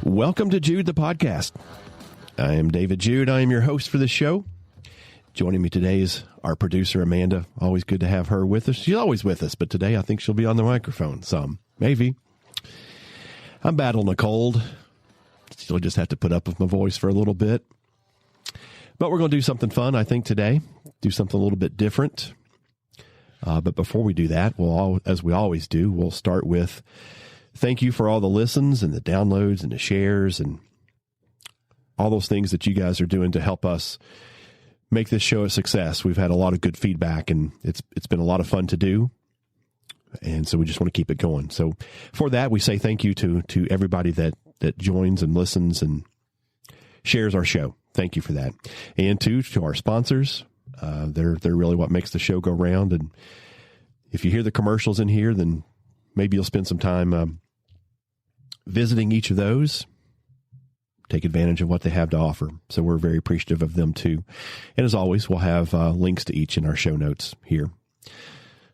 Welcome to Jude, the podcast. I am David Jude. I am your host for this show. Joining me today is our producer, Amanda. Always good to have her with us. She's always with us, but today I think she'll be on the microphone some. Maybe. I'm battling a cold. You'll just have to put up with my voice for a little bit. But we're going to do something fun, I think, today. Do something a little bit different. But before we do that, as we always do, we'll start with thank you for all the listens and the downloads and the shares and all those things that you guys are doing to help us make this show a success. We've had a lot of good feedback, and it's been a lot of fun to do. And so we just want to keep it going. So for that, we say thank you to everybody that joins and listens and shares our show. Thank you for that. And to our sponsors. They're really what makes the show go round. And if you hear the commercials in here, then maybe you'll spend some time visiting each of those. Take advantage of what they have to offer. So we're very appreciative of them too. And as always, we'll have links to each in our show notes here.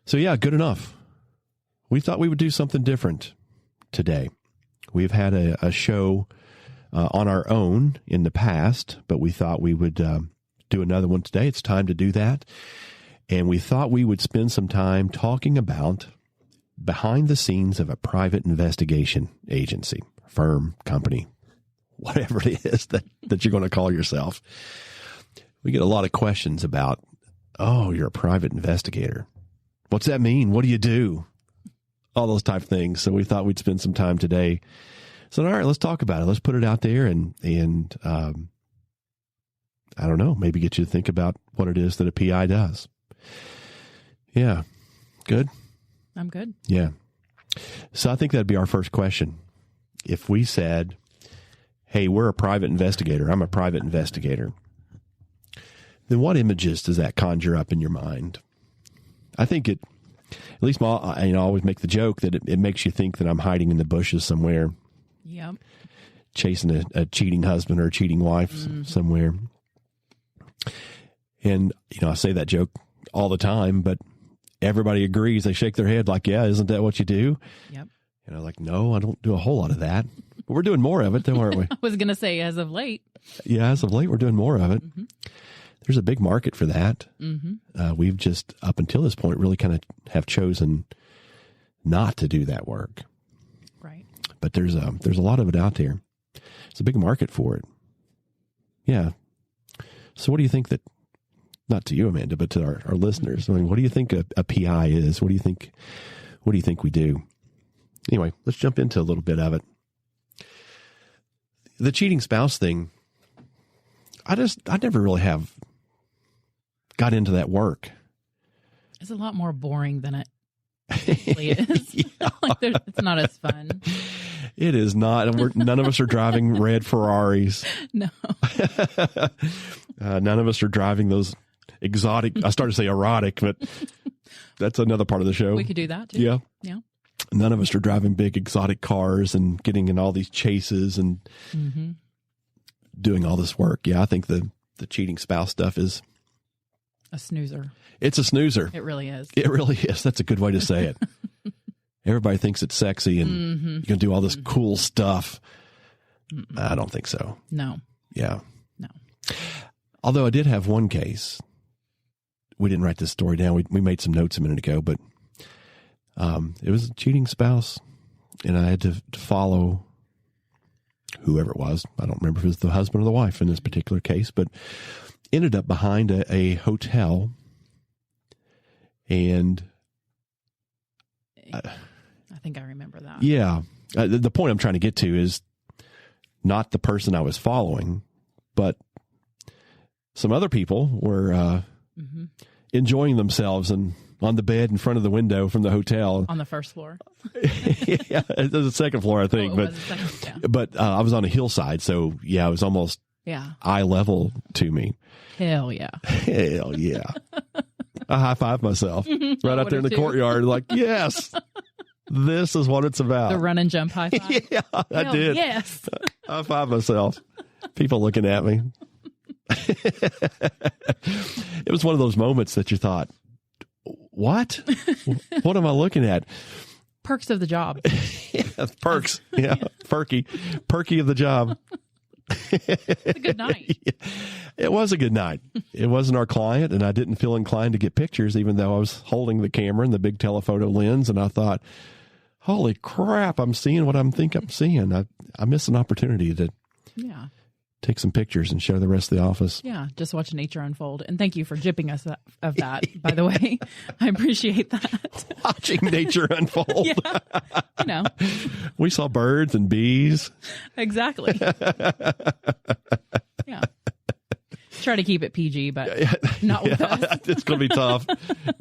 So yeah, good enough. We thought we would do something different today. We've had a show on our own in the past, but we thought we would do another one today. It's time to do that. And we thought we would spend some time talking about behind the scenes of a private investigation agency, firm, company, whatever it is that you're going to call yourself. We get a lot of questions about, oh, you're a private investigator. What's that mean? What do you do? All those type of things. So we thought we'd spend some time today. So, all right, let's talk about it. Let's put it out there and I don't know, maybe get you to think about what it is that a PI does. Yeah. Good? I'm good. Yeah. So I think that'd be our first question. If we said, hey, we're a private investigator, I'm a private investigator, then what images does that conjure up in your mind? I think at least I always make the joke that it makes you think that I'm hiding in the bushes somewhere. Yep. Chasing a cheating husband or a cheating wife somewhere. And, I say that joke all the time, but everybody agrees. They shake their head like, yeah, isn't that what you do? Yep. And I'm like, no, I don't do a whole lot of that. But we're doing more of it, though, aren't we? I was going to say as of late. Yeah, as of late, we're doing more of it. Mm-hmm. There's a big market for that. Mm-hmm. We've just, up until this point, really kind of have chosen not to do that work. Right. But there's a lot of it out there. It's a big market for it. Yeah. So what do you think that, not to you, Amanda, but to our listeners, I mean, what do you think a PI is? What do you think we do? Anyway, let's jump into a little bit of it. The cheating spouse thing, I never really have got into that work. It's a lot more boring than it really is. Yeah. It's not as fun. It is not. And none of us are driving red Ferraris. No. None of us are driving those exotic, I started to say erotic, but that's another part of the show. We could do that too. Yeah. Yeah. None of us are driving big exotic cars and getting in all these chases and doing all this work. Yeah, I think the cheating spouse stuff is a snoozer. It's a snoozer. It really is. It really is. That's a good way to say it. Everybody thinks it's sexy and you can do all this cool stuff. I don't think so. No. Yeah. No. Although I did have one case. We didn't write this story down. We made some notes a minute ago, but it was a cheating spouse, and I had to follow whoever it was. I don't remember if it was the husband or the wife in this particular case, but ended up behind a hotel, and I think I remember that. Yeah. The point I'm trying to get to is not the person I was following, but some other people were enjoying themselves and on the bed in front of the window from the hotel. On the first floor? Yeah, it was the second floor, I think. But I was on a hillside, so yeah, it was almost eye level to me. Hell yeah. Hell yeah. I high-fived myself right out there in the courtyard, like, yes, this is what it's about. The run and jump high five? Yeah, I did. Yes. High-fived myself. People looking at me. It was one of those moments that you thought, what? What am I looking at? Perks of the job. Perks. Yeah. Perky of the job. It's a good night. It was a good night. It wasn't our client, and I didn't feel inclined to get pictures, even though I was holding the camera and the big telephoto lens. And I thought, holy crap, I'm seeing what I think I'm seeing. I missed an opportunity to take some pictures and show the rest of the office. Yeah, just watch nature unfold. And thank you for jipping us of that, by the way. I appreciate that. Watching nature unfold. Yeah, We saw birds and bees. Exactly. Yeah. Try to keep it PG, but not with us. It's going to be tough.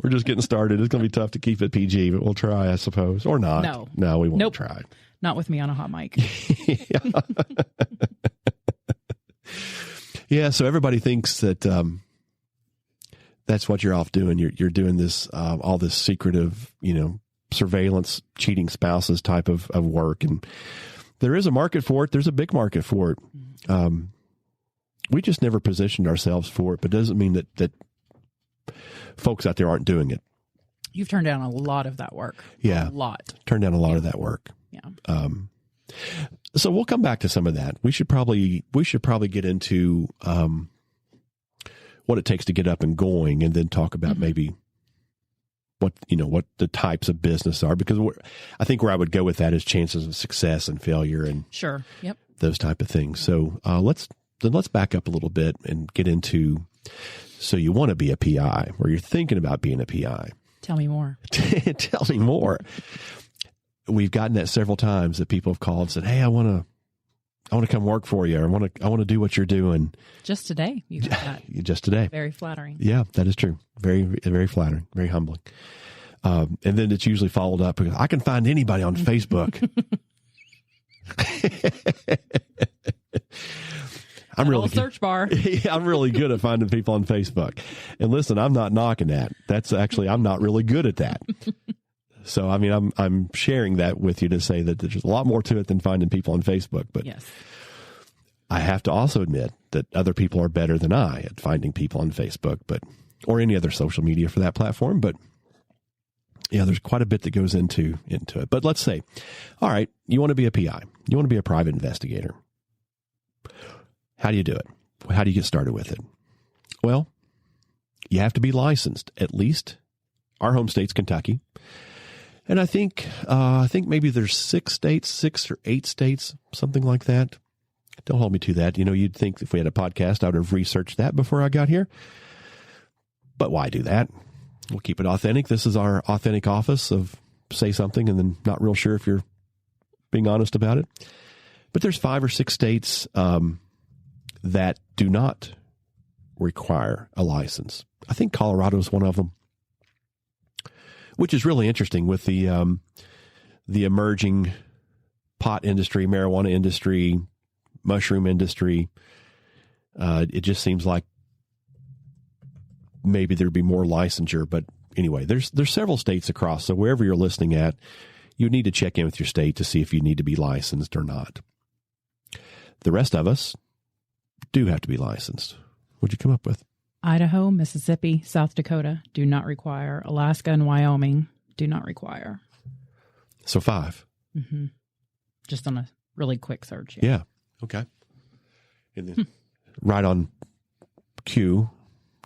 We're just getting started. It's going to be tough to keep it PG, but we'll try, I suppose. Or not. No, we won't try. Not with me on a hot mic. Yeah, so everybody thinks that that's what you're off doing. You're doing this, all this secretive, surveillance, cheating spouses type of work. And there is a market for it. There's a big market for it. We just never positioned ourselves for it, but it doesn't mean that folks out there aren't doing it. You've turned down a lot of that work. Yeah. A lot. Turned down a lot of that work. Yeah. So we'll come back to some of that. We should probably get into what it takes to get up and going, and then talk about maybe what the types of business are, because I think where I would go with that is chances of success and failure and sure. Yep. Those type of things. So let's back up a little bit and get into, so you want to be a PI, or you're thinking about being a PI. Tell me more. Tell me more. We've gotten that several times, that people have called and said, "Hey, I want to come work for you. Or I want to do what you're doing." Just today, you got that. Just today. Very flattering. Yeah, that is true. Very, very flattering. Very humbling. And then it's usually followed up because I can find anybody on Facebook. I'm really search bar. Yeah, I'm really good at finding people on Facebook. And listen, I'm not knocking that. I'm not really good at that. So, I mean, I'm sharing that with you to say that there's a lot more to it than finding people on Facebook. But yes, I have to also admit that other people are better than I at finding people on Facebook, or any other social media for that platform. But yeah, there's quite a bit that goes into it. But let's say, all right, you want to be a PI. You want to be a private investigator. How do you do it? How do you get started with it? Well, you have to be licensed. At least our home state's Kentucky. And I think maybe there's 6 or 8 states, something like that. Don't hold me to that. You'd think if we had a podcast, I would have researched that before I got here. But why do that? We'll keep it authentic. This is our authentic office of say something and then not real sure if you're being honest about it. But there's 5 or 6 states that do not require a license. I think Colorado is one of them, which is really interesting with the emerging pot industry, marijuana industry, mushroom industry. It just seems like maybe there'd be more licensure. But anyway, there's several states across. So wherever you're listening at, you need to check in with your state to see if you need to be licensed or not. The rest of us do have to be licensed. What'd you come up with? Idaho, Mississippi, South Dakota do not require. Alaska and Wyoming do not require. So 5. Mm-hmm. Just on a really quick search. Yeah. Okay. And then right on cue,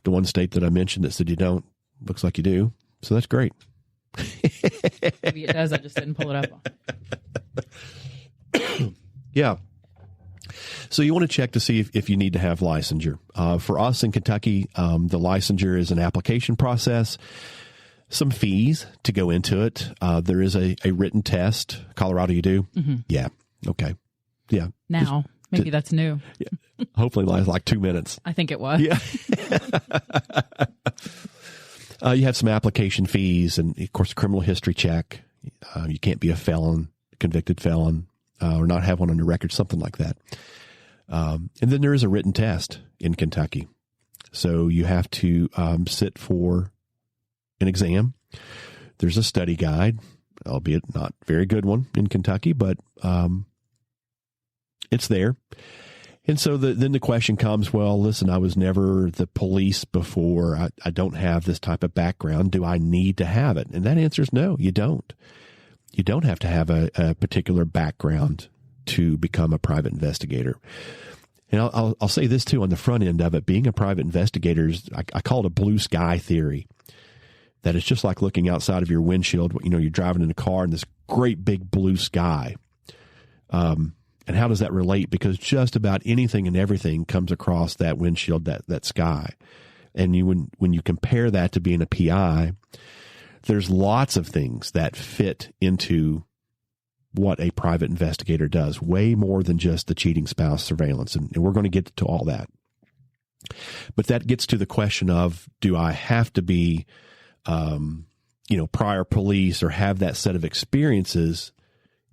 the one state that I mentioned that said you don't, looks like you do. So that's great. Maybe it does. I just didn't pull it up. Yeah. So you want to check to see if you need to have licensure. For us in Kentucky, the licensure is an application process, some fees to go into it. There is a written test. Colorado, you do? Mm-hmm. Yeah. Okay. Yeah. Now, maybe that's new. Yeah. Hopefully lasts like 2 minutes. I think it was. Yeah. You have some application fees and, of course, a criminal history check. You can't be a felon, convicted felon, or not have one on your record, something like that. And then there is a written test in Kentucky. So you have to sit for an exam. There's a study guide, albeit not a very good one in Kentucky, but it's there. And so then the question comes, well, listen, I was never the police before. I don't have this type of background. Do I need to have it? And that answer is no, you don't. You don't have to have a particular background to become a private investigator. And I'll say this too on the front end of it. Being a private investigator is, I call it a blue sky theory. That it's just like looking outside of your windshield. You know, you're driving in a car and this great big blue sky. And how does that relate? Because just about anything and everything comes across that windshield, that sky. And when you compare that to being a PI, there's lots of things that fit into what a private investigator does, way more than just the cheating spouse surveillance. And we're going to get to all that. But that gets to the question of, do I have to be prior police or have that set of experiences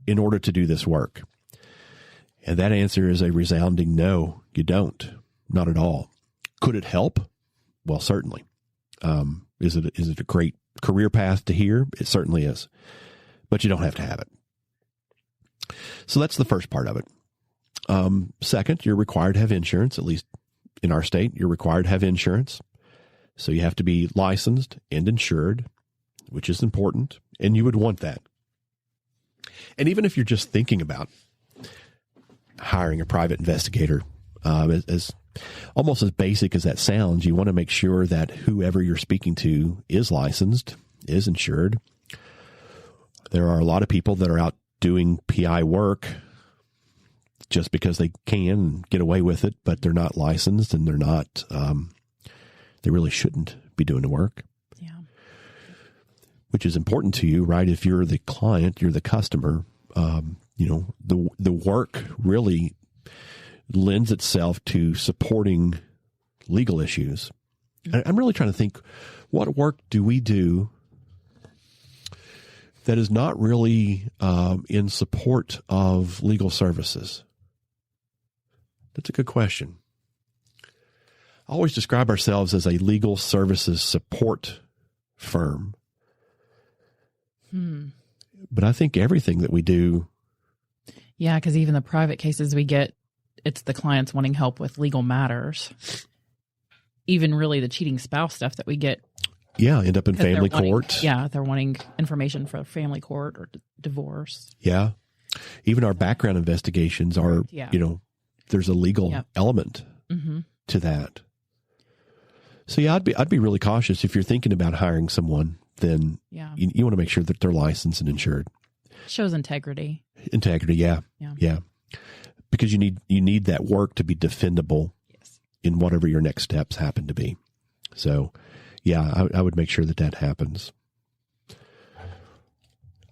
in order to do this work? And that answer is a resounding no, you don't. Not at all. Could it help? Well, certainly. Is it a great career path to hear? It certainly is. But you don't have to have it. So that's the first part of it. Second, you're required to have insurance, at least in our state. You're required to have insurance. So you have to be licensed and insured, which is important, and you would want that. And even if you're just thinking about hiring a private investigator, as almost as basic as that sounds, you want to make sure that whoever you're speaking to is licensed, is insured. There are a lot of people that are out doing PI work just because they can get away with it, but they're not licensed and they're not, they really shouldn't be doing the work. Yeah. Which is important to you, right? If you're the client, you're the customer, the work really lends itself to supporting legal issues. I'm really trying to think, what work do we do that is not really in support of legal services? That's a good question. I always describe ourselves as a legal services support firm. But I think everything that we do. Yeah, because even the private cases we get, it's the clients wanting help with legal matters. Even really the cheating spouse stuff that we get. Yeah, end up in family court. They're wanting information for family court or divorce. Yeah. Even our background investigations are, there's a legal element to that. So yeah, I'd be really cautious if you're thinking about hiring someone. Then you want to make sure that they're licensed and insured. Shows integrity. Integrity, yeah. Because you need that work to be defendable in whatever your next steps happen to be. So, yeah, I would make sure that happens.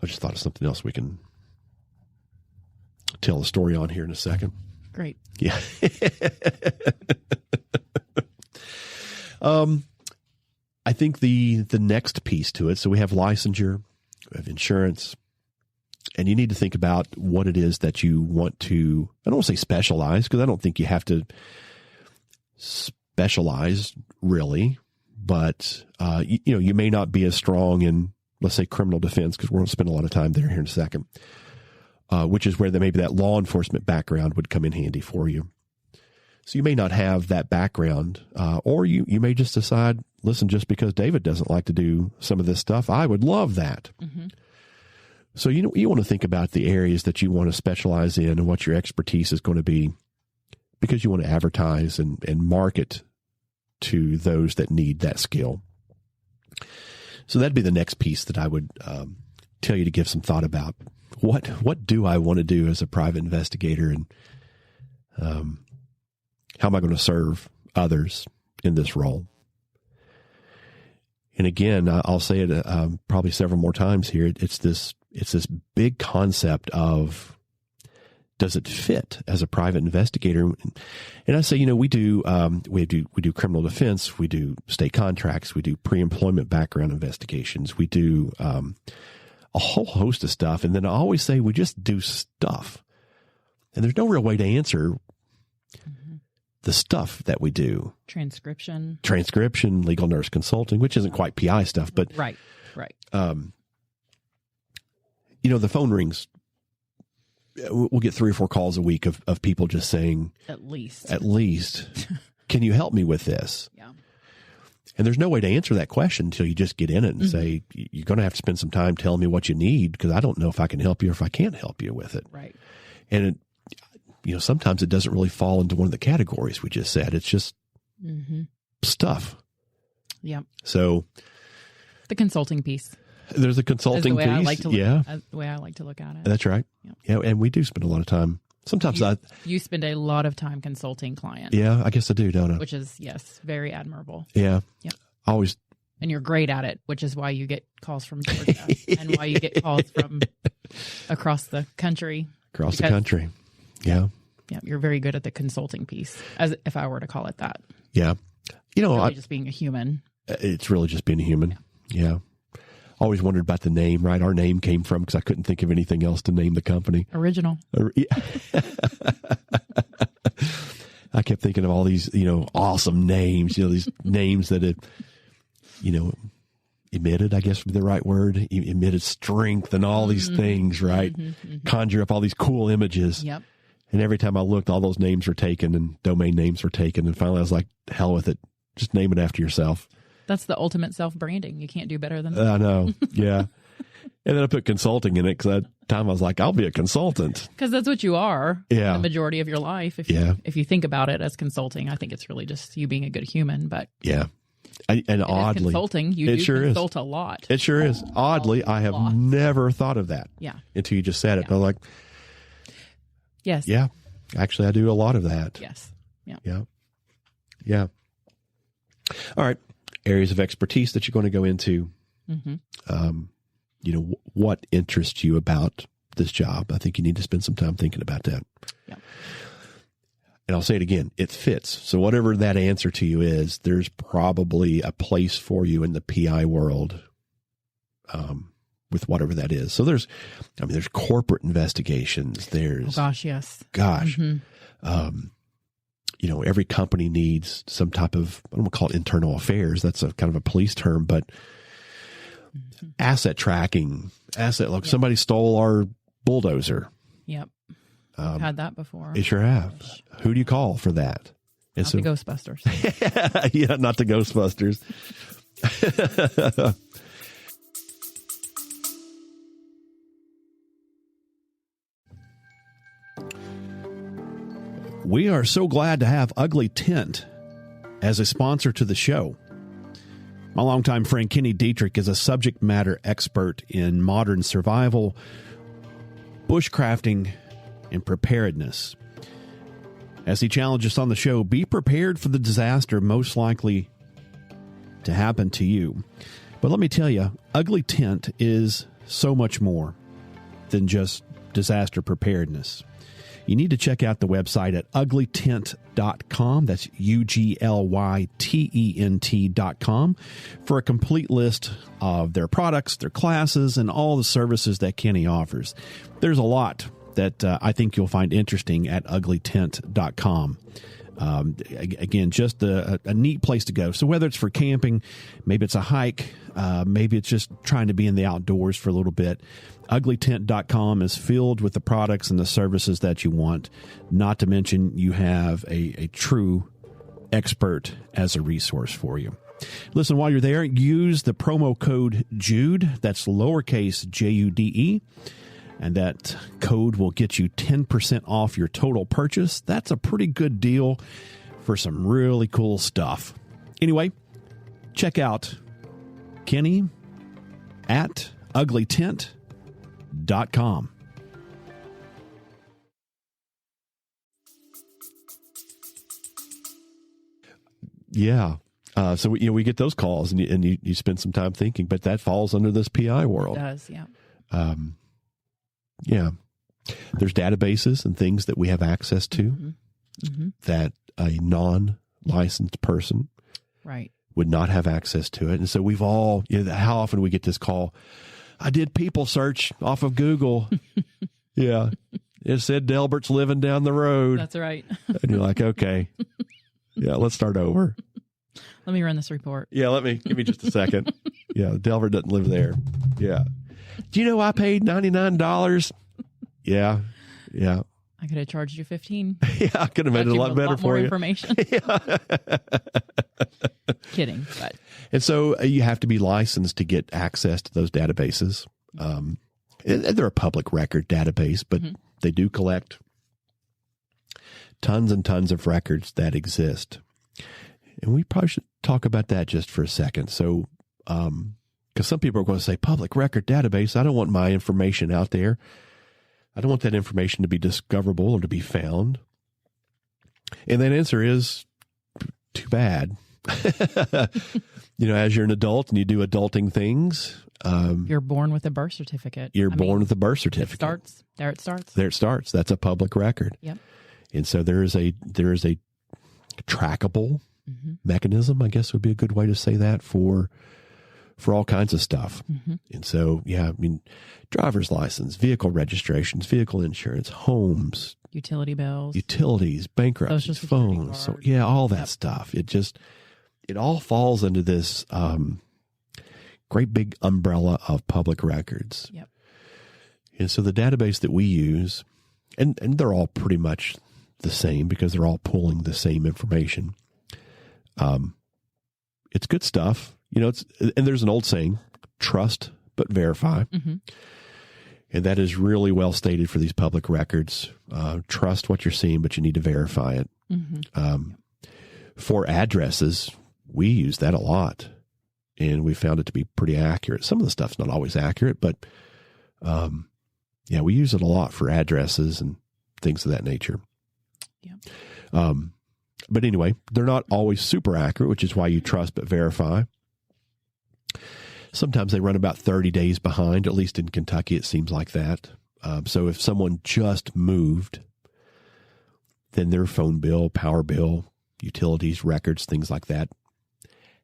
I just thought of something else we can tell a story on here in a second. Great. Yeah. I think the next piece to it, so we have licensure, we have insurance, and you need to think about what it is that you want to, I don't want to say specialize, because I don't think you have to specialize really, but you may not be as strong in, let's say, criminal defense, because we're going to spend a lot of time there here in a second, which is where maybe that law enforcement background would come in handy for you. So you may not have that background, or you may just decide, listen, just because David doesn't like to do some of this stuff, I would love that. Mm-hmm. So you want to think about the areas that you want to specialize in and what your expertise is going to be, because you want to advertise and market to those that need that skill. So that'd be the next piece that I would tell you to give some thought about. What do I want to do as a private investigator, and how am I going to serve others in this role? And again, I'll say it probably several more times here. It's this big concept of, does it fit as a private investigator? And I say, we do criminal defense, we do state contracts, we do pre-employment background investigations, we do a whole host of stuff. And then I always say we just do stuff, and there's no real way to answer the stuff that we do. Transcription, legal nurse consulting, which isn't quite PI stuff, but right. The phone rings. We'll get 3 or 4 calls a week of people just saying, at least, can you help me with this? Yeah. And there's no way to answer that question until you just get in it and say, you're going to have to spend some time telling me what you need, because I don't know if I can help you or if I can't help you with it. Right. And, sometimes it doesn't really fall into one of the categories we just said. It's just stuff. Yeah. So the consulting piece. There's a consulting piece. The way I like to look at it. That's right. Yep. Yeah. And we do spend a lot of time. Sometimes you spend a lot of time consulting clients. Yeah, I guess I do, don't I? Which is, yes, very admirable. Yeah. Yep. Always. And you're great at it, which is why you get calls from Georgia and why you get calls from across the country. Across the country. Yeah. Yeah. You're very good at the consulting piece, as if I were to call it that. Yeah. Really just being a human. It's really just being a human. Yeah. Always wondered about the name, right? Our name came from, because I couldn't think of anything else to name the company. Original. I kept thinking of all these, awesome names, these names that had, emitted, I guess would be the right word, emitted strength and all these things, right? Conjure up all these cool images. Yep. And every time I looked, all those names were taken and domain names were taken. And finally I was like, hell with it. Just name it after yourself. That's the ultimate self-branding. You can't do better than that. I know. Yeah. And then I put consulting in it, because at that time I was like, I'll be a consultant. Because that's what you are the majority of your life. If you think about it as consulting, I think it's really just you being a good human. But yeah. And oddly, consulting, you do consult a lot. It sure is. Oddly, I have never thought of that. Yeah. Until you just said it. Yeah. I was like, yes. Yeah. Actually, I do a lot of that. Yes. Yeah. Yeah. Yeah. All right. Areas of expertise that you're going to go into. What interests you about this job? I think you need to spend some time thinking about that. Yeah. And I'll say it again, it fits. So whatever that answer to you is, there's probably a place for you in the PI world, with whatever that is. So there's corporate investigations. There's, yes. Every company needs some type of, I don't want to call it internal affairs. That's a kind of a police term, but asset tracking, somebody stole our bulldozer. Yep. I've had that before. You sure have. Who do you call for that? Not the Ghostbusters. Yeah, not the Ghostbusters. We are so glad to have Ugly Tent as a sponsor to the show. My longtime friend Kenny Dietrich is a subject matter expert in modern survival, bushcrafting, and preparedness. As he challenges on the show, be prepared for the disaster most likely to happen to you. But let me tell you, Ugly Tent is so much more than just disaster preparedness. You need to check out the website at uglytent.com. That's UGLYTENT.com for a complete list of their products, their classes, and all the services that Kenny offers. There's a lot that I think you'll find interesting at uglytent.com. Again, just a neat place to go. So whether it's for camping, maybe it's a hike, maybe it's just trying to be in the outdoors for a little bit, uglytent.com is filled with the products and the services that you want. Not to mention you have a true expert as a resource for you. Listen, while you're there, use the promo code JUDE, that's lowercase JUDE, and that code will get you 10% off your total purchase. That's a pretty good deal for some really cool stuff. Anyway, check out Kenny at uglytent.com. Yeah. So we get those calls and you spend some time thinking, but that falls under this PI world. It does, yeah. Yeah. There's databases and things that we have access to that a non-licensed person would not have access to it. And so we've all, how often we get this call, I did people search off of Google. Yeah. It said Delbert's living down the road. That's right. And you're like, okay. Yeah, let's start over. Let me run this report. Yeah, give me just a second. Yeah, Delbert doesn't live there. Yeah. Do you know I paid $99? Yeah. I could have charged you 15. Yeah, I could have made it a lot better for more you. Information. Yeah. Kidding, but And so you have to be licensed to get access to those databases. And they're a public record database, but they do collect tons and tons of records that exist. And we probably should talk about that just for a second. So, because some people are going to say, public record database, I don't want my information out there. I don't want that information to be discoverable or to be found. And that answer is too bad. As you're an adult and you do adulting things. You're born with a birth certificate. You're born with a birth certificate. There it starts. There it starts. That's a public record. Yep. And so there is a trackable mechanism, I guess would be a good way to say that, for all kinds of stuff. And so, driver's license, vehicle registrations, vehicle insurance, homes, utility bills, utilities, bankruptcies, phones. So all that stuff. It all falls into this great big umbrella of public records. Yep. And so the database that we use, and they're all pretty much the same because they're all pulling the same information. It's good stuff. And there's an old saying, trust but verify. And that is really well stated for these public records. Trust what you're seeing, but you need to verify it. For addresses, we use that a lot, and we found it to be pretty accurate. Some of the stuff's not always accurate, but we use it a lot for addresses and things of that nature. Yeah. But anyway, they're not always super accurate, which is why you trust but verify. Sometimes they run about 30 days behind, at least in Kentucky, it seems like that. So if someone just moved, then their phone bill, power bill, utilities, records, things like that,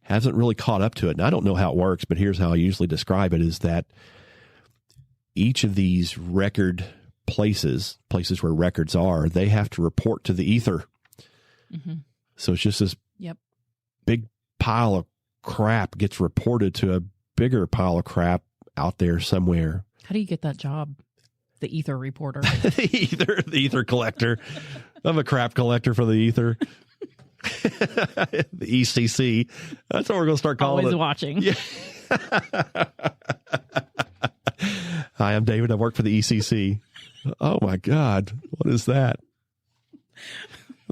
hasn't really caught up to it. And I don't know how it works, but here's how I usually describe it, is that each of these record places where records are, they have to report to the ether. So it's just this big pile of crap gets reported to a bigger pile of crap out there somewhere. How do you get that job? The ether reporter. the ether collector. I'm a crap collector for the ether. The ECC. That's what we're going to start calling Always it. watching. Yeah. Hi, I'm David. I work for the ECC. Oh my God. What is that?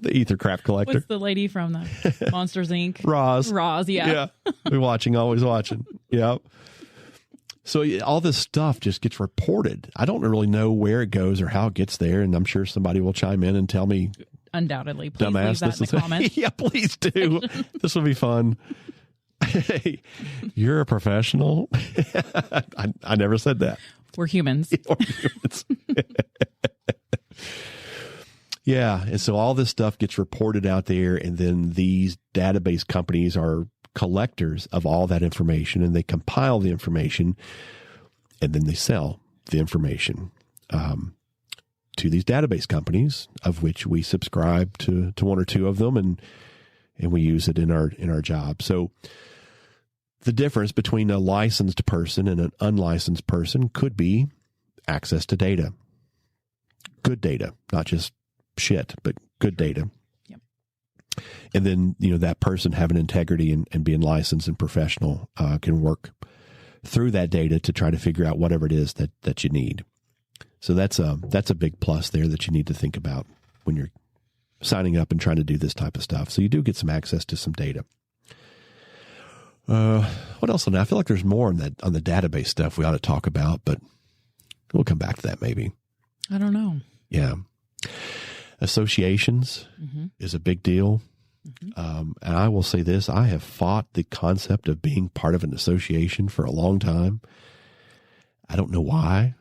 The ether crap collector. What's the lady from the Monsters Inc.? Roz, yeah. We're watching, always watching. Yeah. So all this stuff just gets reported. I don't really know where it goes or how it gets there, and I'm sure somebody will chime in and tell me. Undoubtedly. Please dumbass, leave that in the comments. Yeah, please do. This will be fun. Hey, you're a professional? I never said that. We're humans. We're humans. Yeah, and so all this stuff gets reported out there, and then these database companies are collectors of all that information, and they compile the information, and then they sell the information to these database companies, of which we subscribe to one or two of them, and we use it in our job. So the difference between a licensed person and an unlicensed person could be access to data. Good data, not just shit, but good data. Yep. And then, that person having integrity and being licensed and professional can work through that data to try to figure out whatever it is that you need. So that's a big plus there that you need to think about when you're signing up and trying to do this type of stuff. So you do get some access to some data. What else on that? I feel like there's more on the database stuff we ought to talk about, but we'll come back to that maybe. I don't know. Yeah. Associations is a big deal. And I will say this, I have fought the concept of being part of an association for a long time. I don't know why,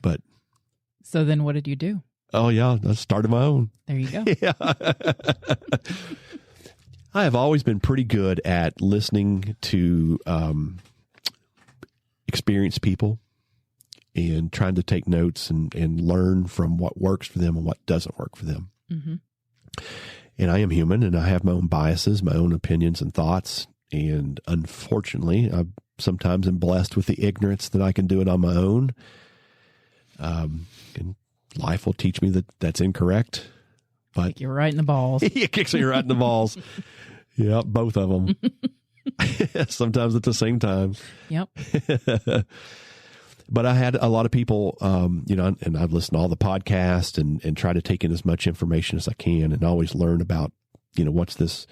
but. So then what did you do? Oh yeah, I started my own. There you go. Yeah. I have always been pretty good at listening to experienced people and trying to take notes and learn from what works for them and what doesn't work for them. And I am human, and I have my own biases, my own opinions and thoughts. And unfortunately, I sometimes am blessed with the ignorance that I can do it on my own. And life will teach me that that's incorrect. But You're right in the balls. it kicks me right in the balls. Yeah, both of them. Sometimes at the same time. Yep. But I had a lot of people, and I've listened to all the podcasts and try to take in as much information as I can and always learn about, what's this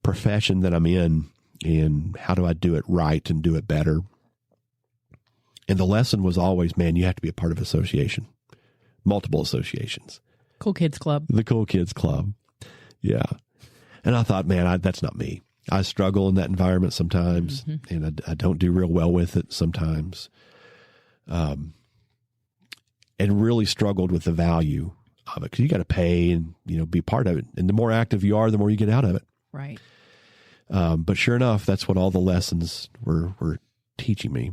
profession that I'm in and how do I do it right and do it better. And the lesson was always, man, you have to be a part of association, multiple associations. Cool Kids Club. The Cool Kids Club. Yeah. And I thought, man, that's not me. I struggle in that environment sometimes, and I don't do real well with it sometimes. And really struggled with the value of it because you got to pay and, be part of it. And the more active you are, the more you get out of it. Right. But sure enough, that's what all the lessons were teaching me.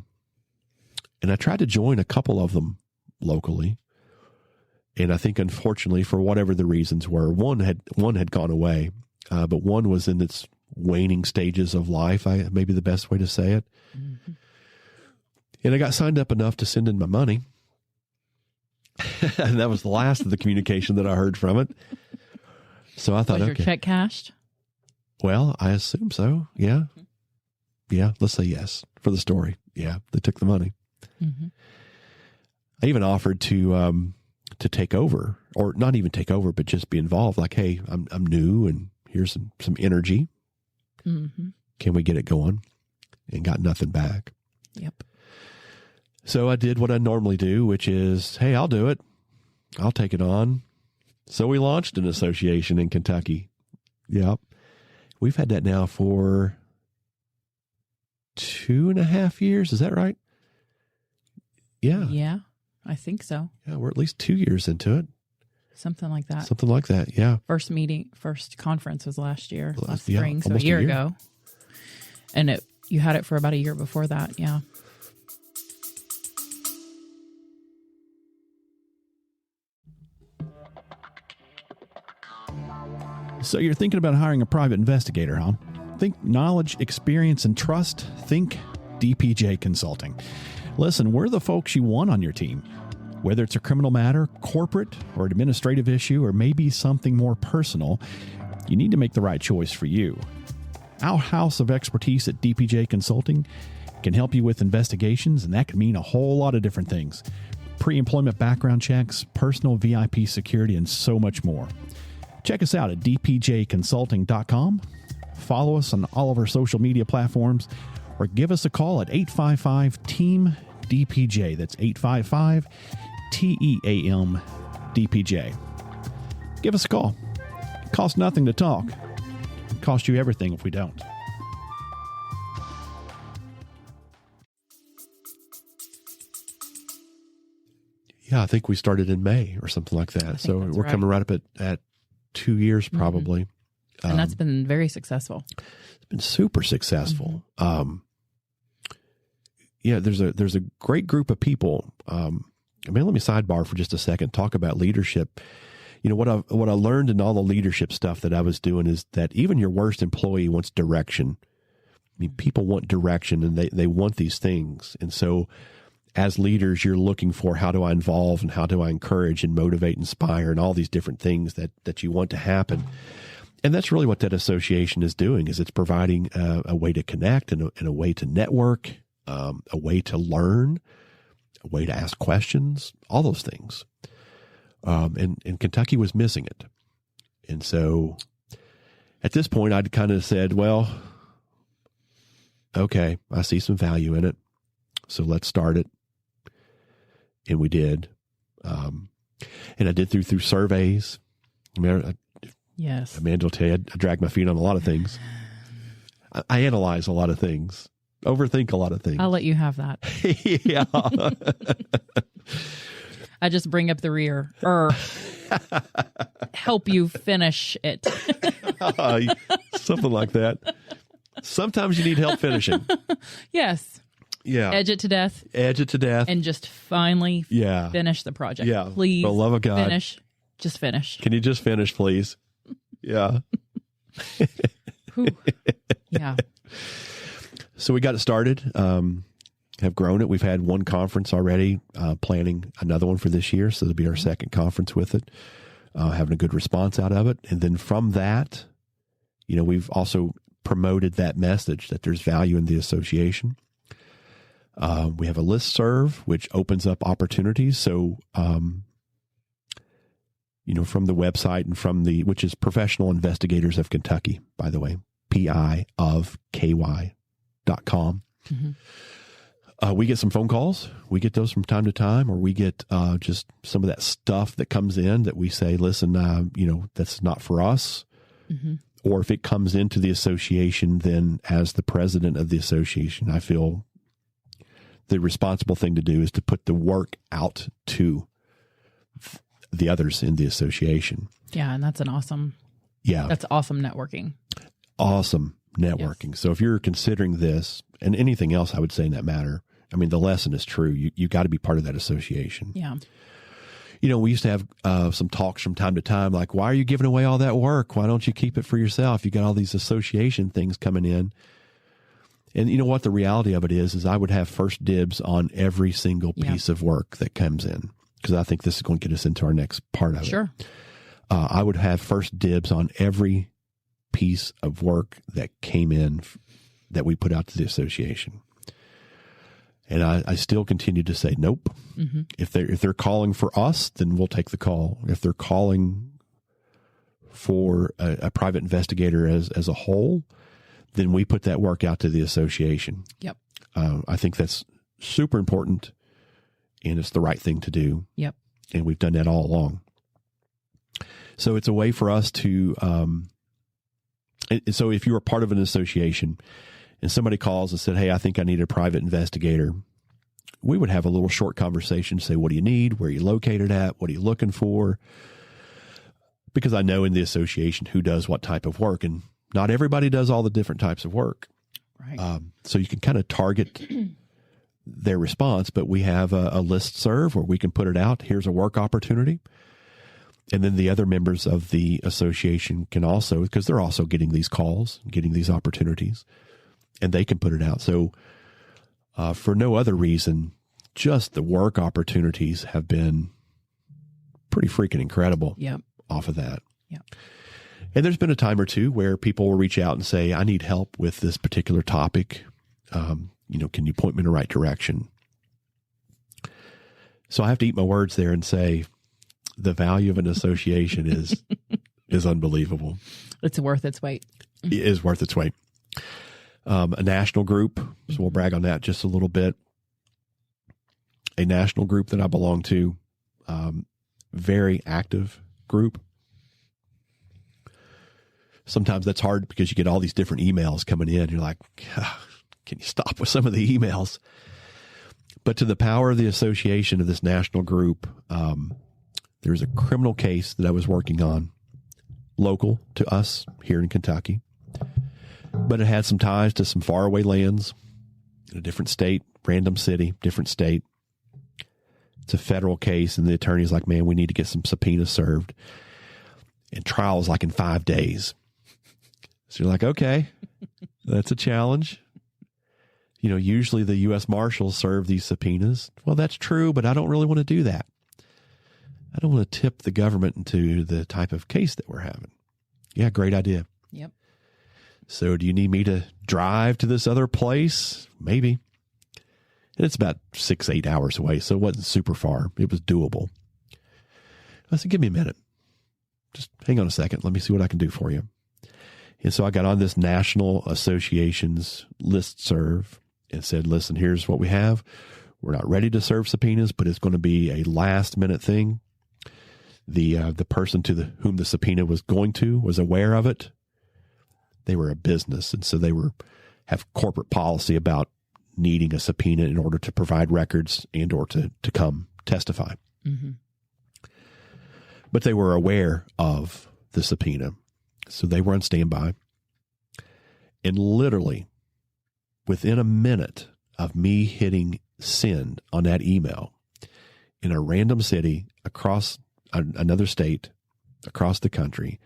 And I tried to join a couple of them locally. And I think, unfortunately, for whatever the reasons were, one had gone away, but one was in its waning stages of life, maybe the best way to say it. Mm-hmm. And I got signed up enough to send in my money. And that was the last of the communication that I heard from it. So I thought, was your check cashed? Well, I assume so. Yeah. Yeah. Let's say yes for the story. Yeah. They took the money. Mm-hmm. I even offered to take over, or not even take over, but just be involved. Like, hey, I'm new and here's some energy. Mm-hmm. Can we get it going? And got nothing back. Yep. So I did what I normally do, which is, hey, I'll do it. I'll take it on. So we launched an association in Kentucky. Yep. We've had that now for 2.5 years. Is that right? Yeah. Yeah, I think so. Yeah, we're at least 2 years into it. Something like that. Something like that, yeah. First conference was last Yeah, spring, so a year ago. And you had it for about a year before that, yeah. So you're thinking about hiring a private investigator, huh? Think knowledge, experience, and trust. Think DPJ Consulting. Listen, we're the folks you want on your team. Whether it's a criminal matter, corporate, or administrative issue, or maybe something more personal, you need to make the right choice for you. Our house of expertise at DPJ Consulting can help you with investigations, and that can mean a whole lot of different things. Pre-employment background checks, personal VIP security, and so much more. Check us out at dpjconsulting.com. Follow us on all of our social media platforms, or give us a call at 855-TEAM-DPJ. That's 855-TEAM-DPJ. Give us a call. It costs nothing to talk. It costs you everything if we don't. Yeah, I think we started in May or something like that. So we're coming right up at 2 years probably. Mm-hmm. And that's been very successful. It's been super successful. Mm-hmm. Yeah, there's a great group of people. Let me sidebar for just a second, talk about leadership. What I learned in all the leadership stuff that I was doing is that even your worst employee wants direction. I mean, people want direction and they want these things. And so as leaders, you're looking for how do I involve and how do I encourage and motivate, inspire, and all these different things that you want to happen. And that's really what that association is doing, is it's providing a way to connect and a way to network, a way to learn, a way to ask questions, all those things. And Kentucky was missing it. And so at this point, I'd kind of said, well, okay, I see some value in it. So let's start it. And we did. And I did through surveys. Yes. Amanda will tell you, I drag my feet on a lot of things. I analyze a lot of things, overthink a lot of things. I'll let you have that. Yeah. I just bring up the rear or help you finish it. Something like that. Sometimes you need help finishing. Yes. Yeah. Edge it to death. And just finally finish the project. Yeah. Please. For the love of God. Finish. Just finish. Can you just finish, please? Yeah. Yeah. So we got it started. have grown it. We've had one conference already, planning another one for this year. So it'll be our second conference with it, having a good response out of it. And then from that, we've also promoted that message that there's value in the association. We have a listserv, which opens up opportunities. So, from the website and which is Professional Investigators of Kentucky, by the way, PIofKY.com. Mm-hmm. We get some phone calls. We get those from time to time, or we get just some of that stuff that comes in that we say, listen, that's not for us. Mm-hmm. Or if it comes into the association, then as the president of the association, I feel the responsible thing to do is to put the work out to the others in the association. Yeah, and that's awesome networking. Awesome networking. Yes. So if you're considering this and anything else, I would say in that matter, I mean, the lesson is true. You got to be part of that association. Yeah. We used to have some talks from time to time, like, why are you giving away all that work? Why don't you keep it for yourself? You got all these association things coming in. And you know what? The reality of it is I would have first dibs on every single piece of work that comes in, because I think this is going to get us into our next part of it. Sure. I would have first dibs on every piece of work that came in that we put out to the association. And I still continue to say, nope. Mm-hmm. If they're calling for us, then we'll take the call. If they're calling for a private investigator as a whole, then we put that work out to the association. Yep. I think that's super important, and it's the right thing to do. Yep. And we've done that all along. So it's a way for us to, so if you are part of an association and somebody calls and said, hey, I think I need a private investigator, we would have a little short conversation, say, what do you need? Where are you located at? What are you looking for? Because I know in the association who does what type of work, and not everybody does all the different types of work. Right. So you can kind of target their response, but we have a listserv where we can put it out. Here's a work opportunity. And then the other members of the association can also, because they're also getting these calls, getting these opportunities, and they can put it out. So for no other reason, just the work opportunities have been pretty freaking incredible. Yep. Off of that. Yep. And there's been a time or two where people will reach out and say, I need help with this particular topic. Can you point me in the right direction? So I have to eat my words there and say the value of an association is unbelievable. It's worth its weight. It is worth its weight. A national group, so we'll brag on that just a little bit. A national group that I belong to, very active group. Sometimes that's hard because you get all these different emails coming in. You're like, can you stop with some of the emails? But to the power of the association of this national group, there's a criminal case that I was working on, local to us here in Kentucky, but it had some ties to some faraway lands in a different state, random city, different state. It's a federal case, and the attorney's like, man, we need to get some subpoenas served. And trial is like in 5 days. So you're like, okay, that's a challenge. Usually the U.S. Marshals serve these subpoenas. Well, that's true, but I don't really want to do that. I don't want to tip the government into the type of case that we're having. Yeah, great idea. Yep. So do you need me to drive to this other place? Maybe. And it's about 6-8 hours away, so it wasn't super far. It was doable. I said, give me a minute. Just hang on a second. Let me see what I can do for you. And so I got on this national association's listserv and said, listen, here's what we have. We're not ready to serve subpoenas, but it's going to be a last minute thing. The person to whom the subpoena was going to was aware of it. They were a business, and so they have corporate policy about needing a subpoena in order to provide records and or to come testify. Mm-hmm. But they were aware of the subpoena, so they were on standby. And literally, within a minute of me hitting send on that email, in a random city across another state, across the country,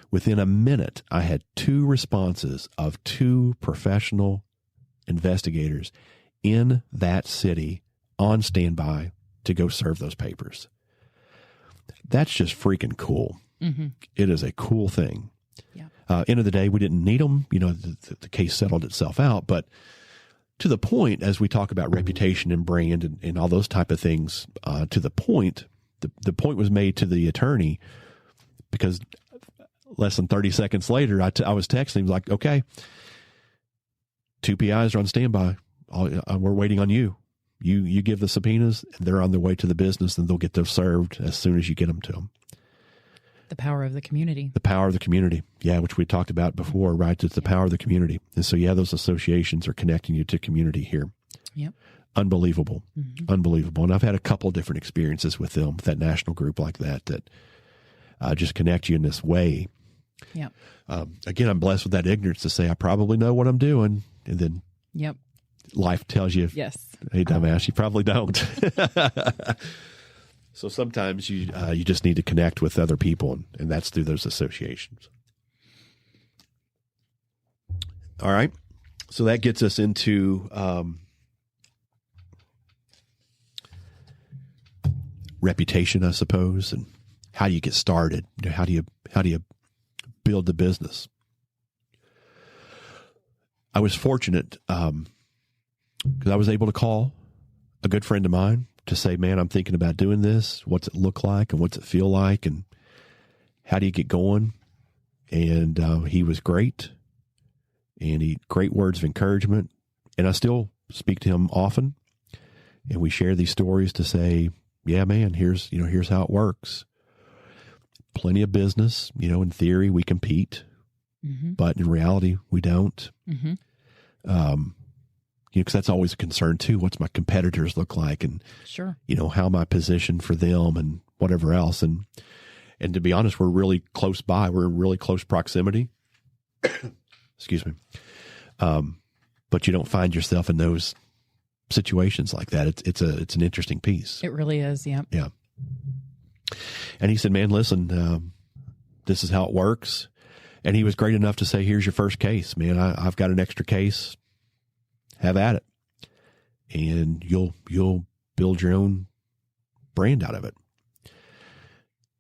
within a minute, I had 2 responses of 2 professional investigators in that city on standby to go serve those papers. That's just freaking cool. Mm-hmm. It is a cool thing. Yeah. End of the day, we didn't need them. You know, the case settled itself out. But to the point, as we talk about reputation and brand and all those type of things, to the point, the point was made to the attorney because less than 30 seconds later, I was texting him like, okay, 2 PIs are on standby. We're waiting on you. You give the subpoenas, and they're on their way to the business, and they'll get those served as soon as you get them to them. The power of the community. The power of the community. Yeah, which we talked about before, right? It's the power of the community. And so, yeah, those associations are connecting you to community here. Yep. Unbelievable. Mm-hmm. Unbelievable. And I've had a couple of different experiences with them, with that national group like that just connect you in this way. Yep. Again, I'm blessed with that ignorance to say I probably know what I'm doing. And then yep. Life tells you, yes, hey, dumbass, you probably don't. So sometimes you just need to connect with other people, and that's through those associations. All right. So that gets us into reputation, I suppose, and how do you get started? How do you build the business? I was fortunate because I was able to call a good friend of mine to say, man, I'm thinking about doing this. What's it look like and what's it feel like? And how do you get going? And he was great. And he great words of encouragement. And I still speak to him often. And we share these stories to say, yeah, man, here's how it works. Plenty of business, in theory we compete, mm-hmm. but in reality we don't. Mm-hmm. Because that's always a concern too. What's my competitors look like, and sure, how am I positioned for them, and whatever else. And to be honest, we're really close by. We're in really close proximity. Excuse me. But you don't find yourself in those situations like that. It's an interesting piece. It really is. Yeah. Yeah. And he said, man, listen, this is how it works. And he was great enough to say, here's your first case, man. I've got an extra case. Have at it. And you'll build your own brand out of it.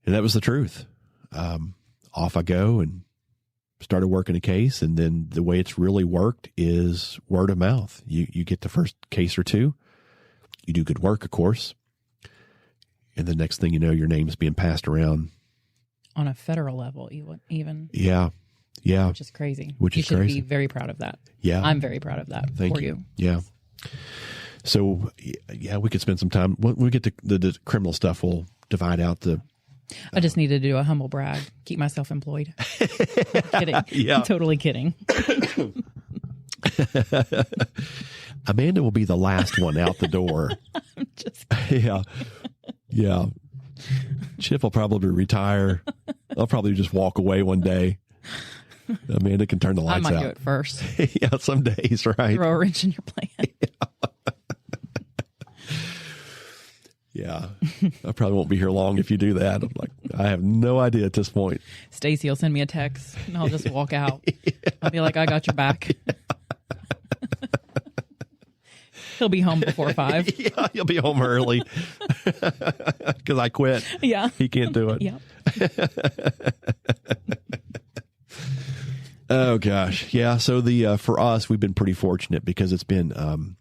And that was the truth. Off I go and started working a case. And then the way it's really worked is word of mouth. You get the first case or two. You do good work, of course. And the next thing you know, your name's being passed around. On a federal level, even. Yeah. Yeah. Which is crazy. You should be very proud of that. Yeah. I'm very proud of that. Thank for you. Yeah. So, yeah, we could spend some time. When we get to the criminal stuff, we'll divide out the. I just needed to do a humble brag, keep myself employed. I'm kidding. Yeah. I'm totally kidding. Amanda will be the last one out the door. I'm just kidding. Yeah. Yeah. Chip will probably retire. I'll probably just walk away one day. Amanda can turn the lights out. I might do it first. Yeah, some days, right? Throw a wrench in your plan. Yeah. I probably won't be here long if you do that. I'm like, I have no idea at this point. Stacy will send me a text and I'll just walk out. Yeah. I'll be like, I got your back. He'll be home before 5. Yeah, he'll be home early because I quit. Yeah. He can't do it. Yeah. Oh gosh. Yeah. So for us, we've been pretty fortunate because it's been,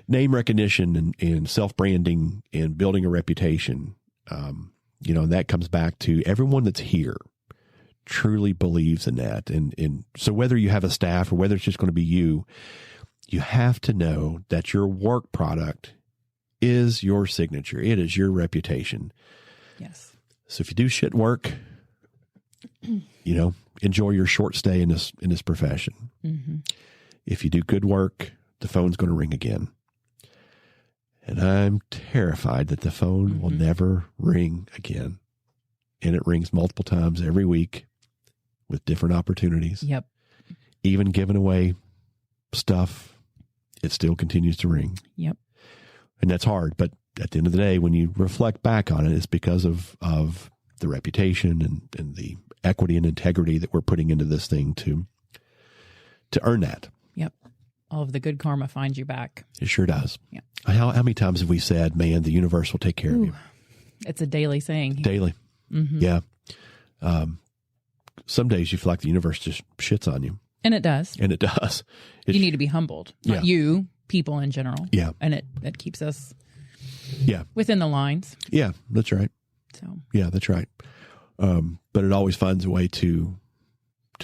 name recognition and self-branding and building a reputation. And that comes back to everyone that's here truly believes in that. And so whether you have a staff or whether it's just going to be you have to know that your work product is your signature. It is your reputation. Yes. So if you do shit work, enjoy your short stay in this profession. Mm-hmm. If you do good work, the phone's going to ring again. And I'm terrified that the phone mm-hmm. will never ring again. And it rings multiple times every week with different opportunities. Yep. Even giving away stuff, it still continues to ring. Yep. And that's hard. But at the end of the day, when you reflect back on it, it's because of the reputation and the equity and integrity that we're putting into this thing to earn that. Yep. all of the good karma finds you back. It sure does. Yeah. How many times have we said, man, the universe will take care of you? It's a daily saying. Daily. Mm-hmm. Yeah. Some days you feel like the universe just shits on you. And it does. And it does. You need to be humbled. Not you, people in general. Yeah. And it keeps us Yeah. within the lines. Yeah, that's right. So Yeah, that's right. But it always finds a way to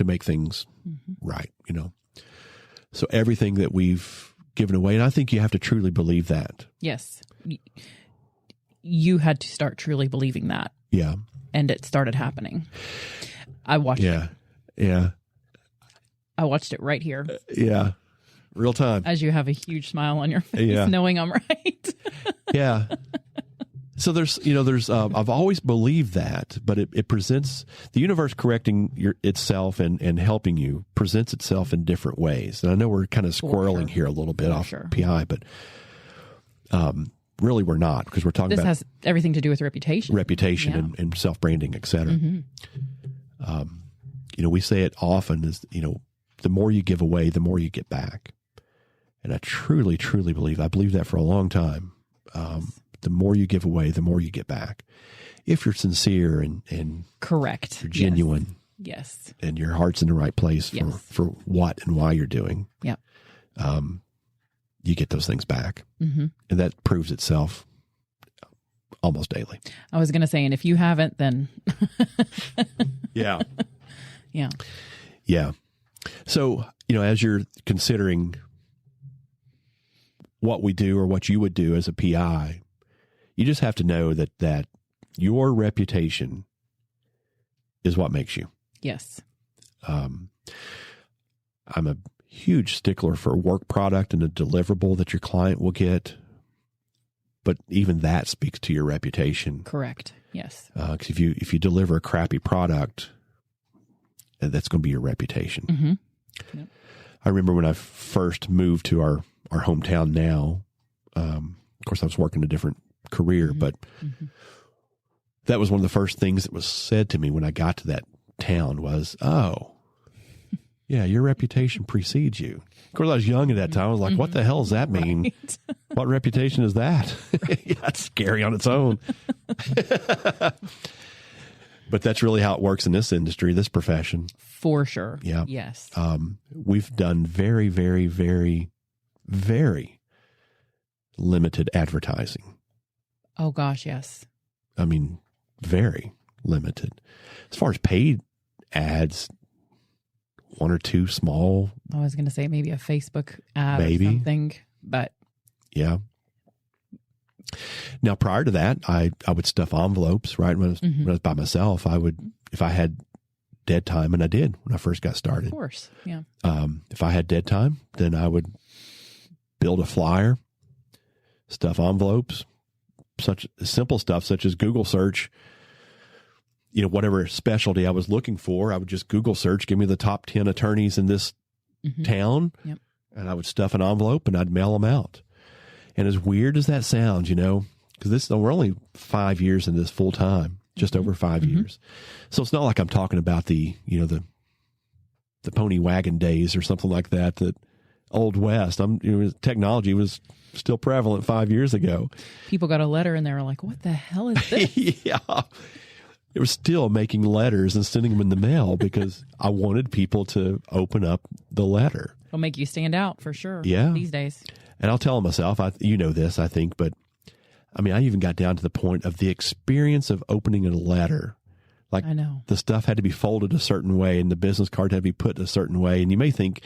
make things right, you know. So everything that we've given away, and I think you have to truly believe that. yes. You had to start truly believing that. Yeah. And it started happening. I watched it. Yeah. I watched it right here Yeah. Real time. as you have a huge smile on your face, Yeah. knowing I'm right. Yeah. So there's I've always believed that, but it presents the universe correcting itself and helping you presents itself in different ways. And I know we're kind of squirreling here a little bit off PI, but really we're not, because we're talking This about has everything to do with reputation. and self-branding, et cetera. We say it often is, the more you give away, the more you get back. And I truly, truly believe that for a long time. The more you give away, the more you get back. If you're sincere and correct, you're genuine, yes, and your heart's in the right place for what and why you're doing, you get those things back. And that proves itself almost daily. I was going to say, and if you haven't, then Yeah. Yeah. So, as you're considering what we do or what you would do as a PI, you just have to know that your reputation is what makes you. Yes. I'm a huge stickler for work product and a deliverable that your client will get. But even that speaks to your reputation. Correct. Yes. Because if you deliver a crappy product, that's going to be your reputation. Yep. I remember when I first moved to our hometown now, of course I was working a different career, but that was one of the first things that was said to me when I got to that town was, oh, yeah, your reputation precedes you. Of course, I was young at that time. I was like, what the hell does that mean? Right. What reputation is that? Yeah, it's scary on its own. But that's really how it works in this industry, this profession. For sure. Yeah. Yes. We've done very, very, very, very limited advertising. Oh, gosh, yes. I mean, very limited. As far as paid ads, one or two small. I was going to say maybe a Facebook ad Maybe. or something, but Yeah. Now, prior to that, I would stuff envelopes, right? When I was by myself, if I had dead time, and I did when I first got started. of course. Yeah. If I had dead time, then I would build a flyer, stuff envelopes, such simple stuff such as Google search, whatever specialty I was looking for, I would just Google search, give me the top 10 attorneys in this town, and I would stuff an envelope and I'd mail them out. And as weird as that sounds, because we're only 5 years in this full time, just over 5 years. So it's not like I'm talking about the pony wagon days or something like that, that Old West. Technology was still prevalent 5 years ago. People got a letter and they were like, what the hell is this? Yeah. It was still making letters and sending them in the mail because I wanted people to open up the letter. It'll make you stand out for sure. Yeah. These days. And I'll tell myself, this, I think, but I even got down to the point of the experience of opening a letter. Like, I know. the stuff had to be folded a certain way and the business card had to be put a certain way. And you may think,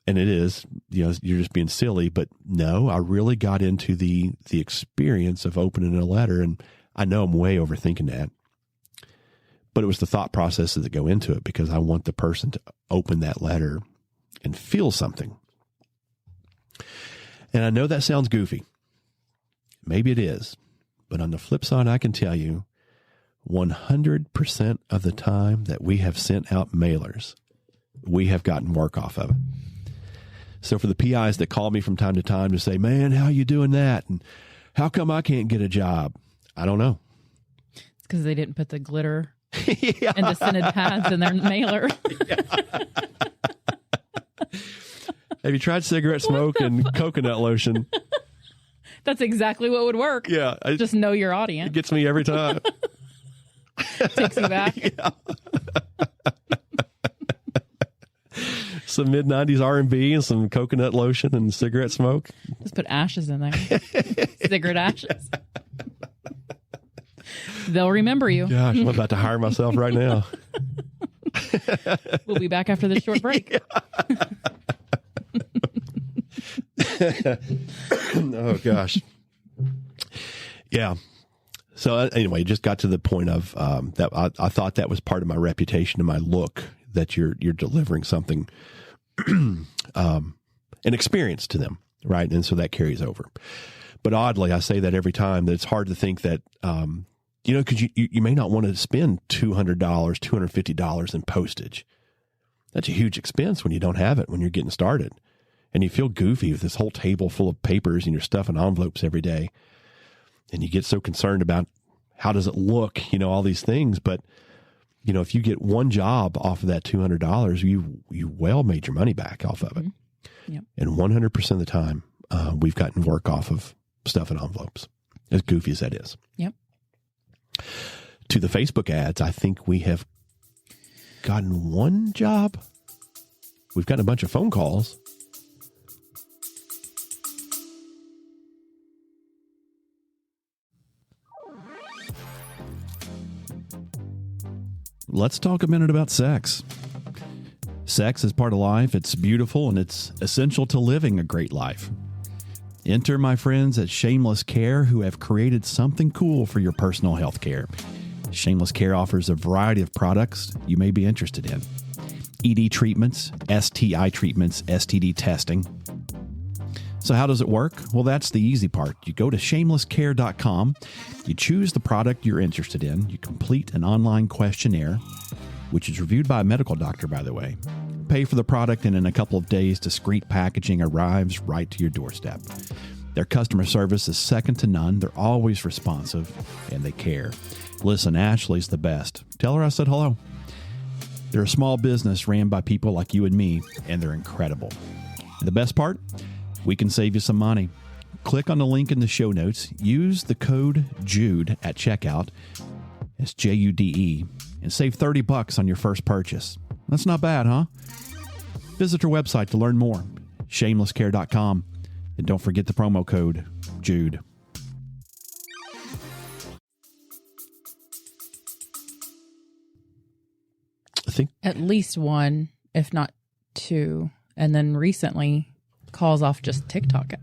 and it is, you're just being silly, but no, I really got into the experience of opening a letter. And I know I'm way overthinking that, but it was the thought processes that go into it because I want the person to open that letter and feel something. And I know that sounds goofy. Maybe it is. But on the flip side, I can tell you 100% of the time that we have sent out mailers, we have gotten work off of it. So for the PIs that call me from time to time to say, man, how you doing that? And how come I can't get a job? I don't know. It's because they didn't put the glitter and the scented pads in their mailer. Have you tried cigarette smoke and coconut lotion? That's exactly what would work. Yeah. Just know your audience. It gets me every time. Takes you back. Yeah. Some mid-90s R&B and some coconut lotion and cigarette smoke. Just put ashes in there. Cigarette ashes. They'll remember you. Gosh, I'm about to hire myself right now. We'll be back after this short break. Oh, gosh. Yeah. So anyway, just got to the point of that I thought that was part of my reputation and my look, that you're delivering something, an experience to them, right? And so that carries over. But oddly, I say that every time, that it's hard to think that, because you may not want to spend $200, $250 in postage. That's a huge expense when you don't have it, when you're getting started. And you feel goofy with this whole table full of papers and you're stuffing envelopes every day. And you get so concerned about how does it look, all these things. But, if you get one job off of that $200, you well made your money back off of it. Mm-hmm. Yep. And 100% of the time, we've gotten work off of stuffing envelopes, as goofy as that is. Yep. To the Facebook ads, I think we have gotten one job. We've gotten a bunch of phone calls. Let's talk a minute about sex. Sex is part of life. It's beautiful and it's essential to living a great life. Enter my friends at Shameless Care, who have created something cool for your personal health care. Shameless Care offers a variety of products you may be interested in. ED treatments, STI treatments, STD testing. So how does it work? Well, that's the easy part. You go to shamelesscare.com, you choose the product you're interested in, you complete an online questionnaire, which is reviewed by a medical doctor, by the way. Pay for the product, and in a couple of days, discreet packaging arrives right to your doorstep. Their customer service is second to none. They're always responsive, and they care. Listen, Ashley's the best. Tell her I said hello. They're a small business ran by people like you and me, and they're incredible. And the best part? We can save you some money. Click on the link in the show notes. Use the code JUDE at checkout. It's JUDE. And save $30 on your first purchase. That's not bad, huh? Visit our website to learn more. Shamelesscare.com. And don't forget the promo code JUDE. I think At least one, if not two. And then recently calls off just TikTok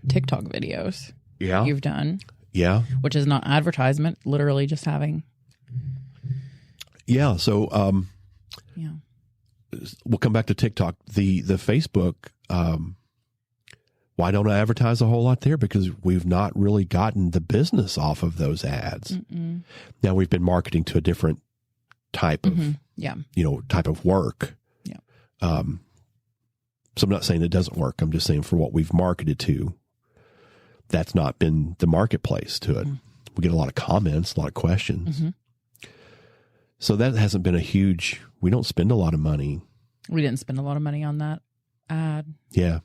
videos you've done. Yeah. Which is not advertisement, literally just having. Yeah. So, Yeah. we'll come back to TikTok. The Facebook, why don't I advertise a whole lot there? Because we've not really gotten the business off of those ads. Mm-mm. Now we've been marketing to a different type of, Yeah. type of work. Yeah. So I'm not saying it doesn't work. I'm just saying for what we've marketed to, that's not been the marketplace to it. We get a lot of comments, a lot of questions. So that hasn't been we don't spend a lot of money. We didn't spend a lot of money on that ad. Yeah.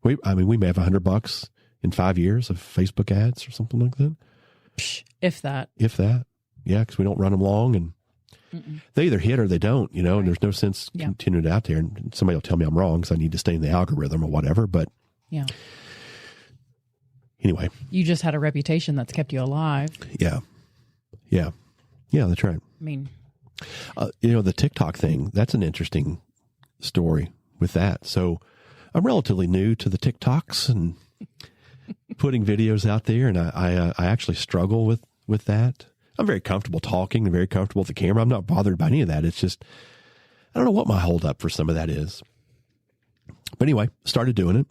We may have $100 in 5 years of Facebook ads or something like that. If that. Yeah. Because we don't run them long, and they either hit or they don't, and there's no sense continuing it out there. And somebody will tell me I'm wrong because I need to stay in the algorithm or whatever. But yeah. Anyway. You just had a reputation that's kept you alive. Yeah. Yeah. Yeah, that's right. I mean, the TikTok thing, that's an interesting story with that. So I'm relatively new to the TikToks and putting videos out there. And I actually struggle with that. I'm very comfortable talking and very comfortable with the camera. I'm not bothered by any of that. It's just, I don't know what my holdup for some of that is. But anyway, started doing it,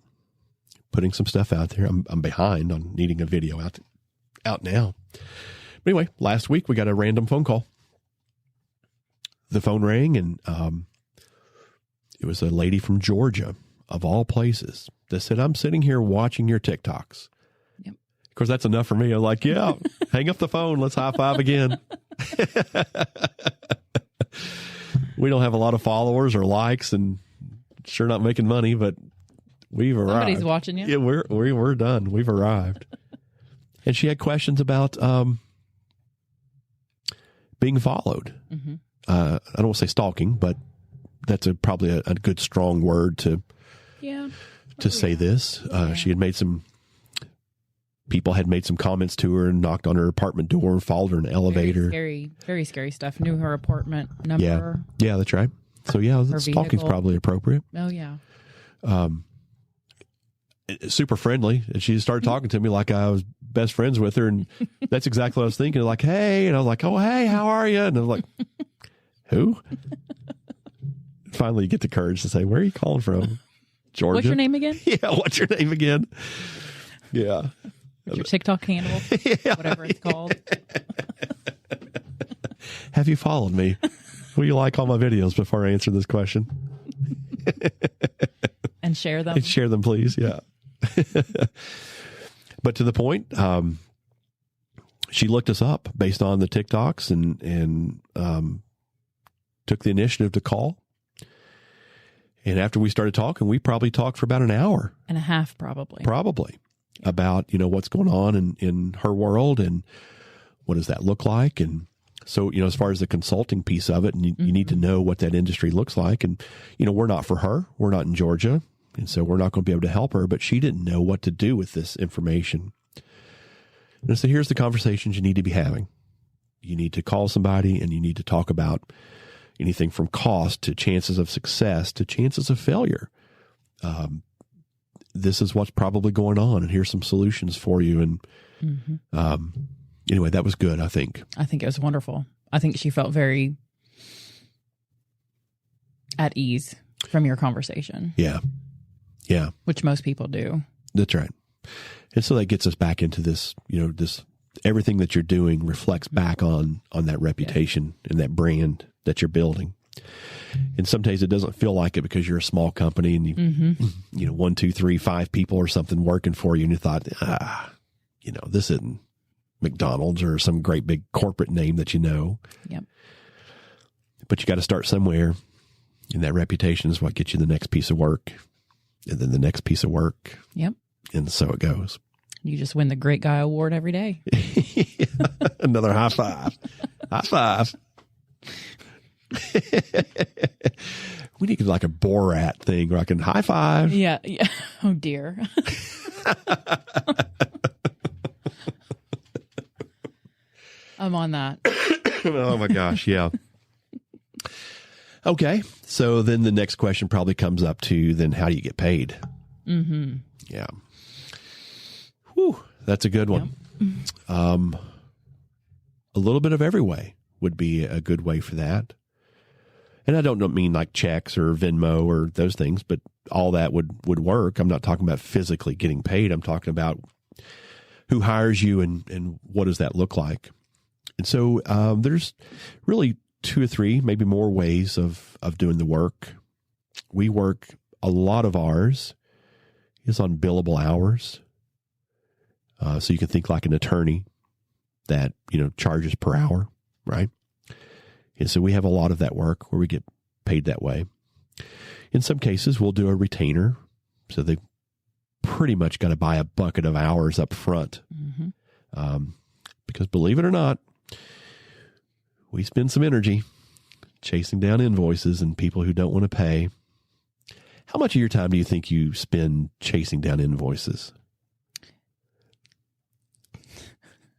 putting some stuff out there. I'm behind on needing a video out now. But anyway, last week we got a random phone call. The phone rang, and it was a lady from Georgia, of all places, that said, I'm sitting here watching your TikToks. Yep. Of course, that's enough for me. I'm like, yeah, hang up the phone. Let's high five again. We don't have a lot of followers or likes, and sure not making money, but We've arrived. Somebody's watching you. Yeah, we're done. We've arrived. And she had questions about being followed. Mm-hmm. I don't want to say stalking, but that's probably a good strong word to say this. She had made people had made some comments to her and knocked on her apartment door and followed her in an elevator. Very scary stuff. Knew her apartment number. Yeah, that's right. So stalking's probably appropriate. Oh yeah. Super friendly, and she started talking to me like I was best friends with her, and that's exactly what I was thinking. Like, hey, and I was like, oh, hey, how are you? And I was like, who? Finally, you get the courage to say, where are you calling from? Georgia. What's your name again? Yeah, what's your name again? Yeah. What's your TikTok handle? Yeah. Whatever it's called. Have you followed me? Will you like all my videos before I answer this question? And share them. And share them, please. Yeah. But to the point, she looked us up based on the TikToks and took the initiative to call. And after we started talking, we probably talked for about an hour and a half, probably about, what's going on in her world and what does that look like. And so, as far as the consulting piece of it, and you need to know what that industry looks like. And, we're not for her. We're not in Georgia. And so we're not going to be able to help her, but she didn't know what to do with this information. And so here's the conversations you need to be having. You need to call somebody and you need to talk about anything from cost to chances of success to chances of failure. This is what's probably going on, and here's some solutions for you. And anyway, that was good, I think. I think it was wonderful. I think she felt very at ease from your conversation. Yeah. Yeah. Which most people do. That's right. And so that gets us back into this, this everything that you're doing reflects back on that reputation and that brand that you're building. And sometimes it doesn't feel like it because you're a small company and you 1, 2, 3, 5 people or something working for you. And you thought, this isn't McDonald's or some great big corporate name that you know. Yep. But you got to start somewhere. And that reputation is what gets you the next piece of work. And then the next piece of work. Yep. And so it goes. You just win the Great Guy Award every day. Another high five. High five. We need like a Borat thing where I can high five. Yeah. Oh, dear. I'm on that. Oh, my gosh. Yeah. Okay. So then the next question probably comes up to then how do you get paid? Mm-hmm. Yeah. Whew, that's a good one. Yep. A little bit of every way would be a good way for that. And I don't mean like checks or Venmo or those things, but all that would work. I'm not talking about physically getting paid. I'm talking about who hires you and what does that look like? And so there's really 2 or 3, maybe more ways of doing the work. We work, a lot of ours is on billable hours. So you can think like an attorney that, charges per hour, right? And so we have a lot of that work where we get paid that way. In some cases, we'll do a retainer. So they pretty much got to buy a bucket of hours up front. Because believe it or not, we spend some energy chasing down invoices and people who don't want to pay. How much of your time do you think you spend chasing down invoices?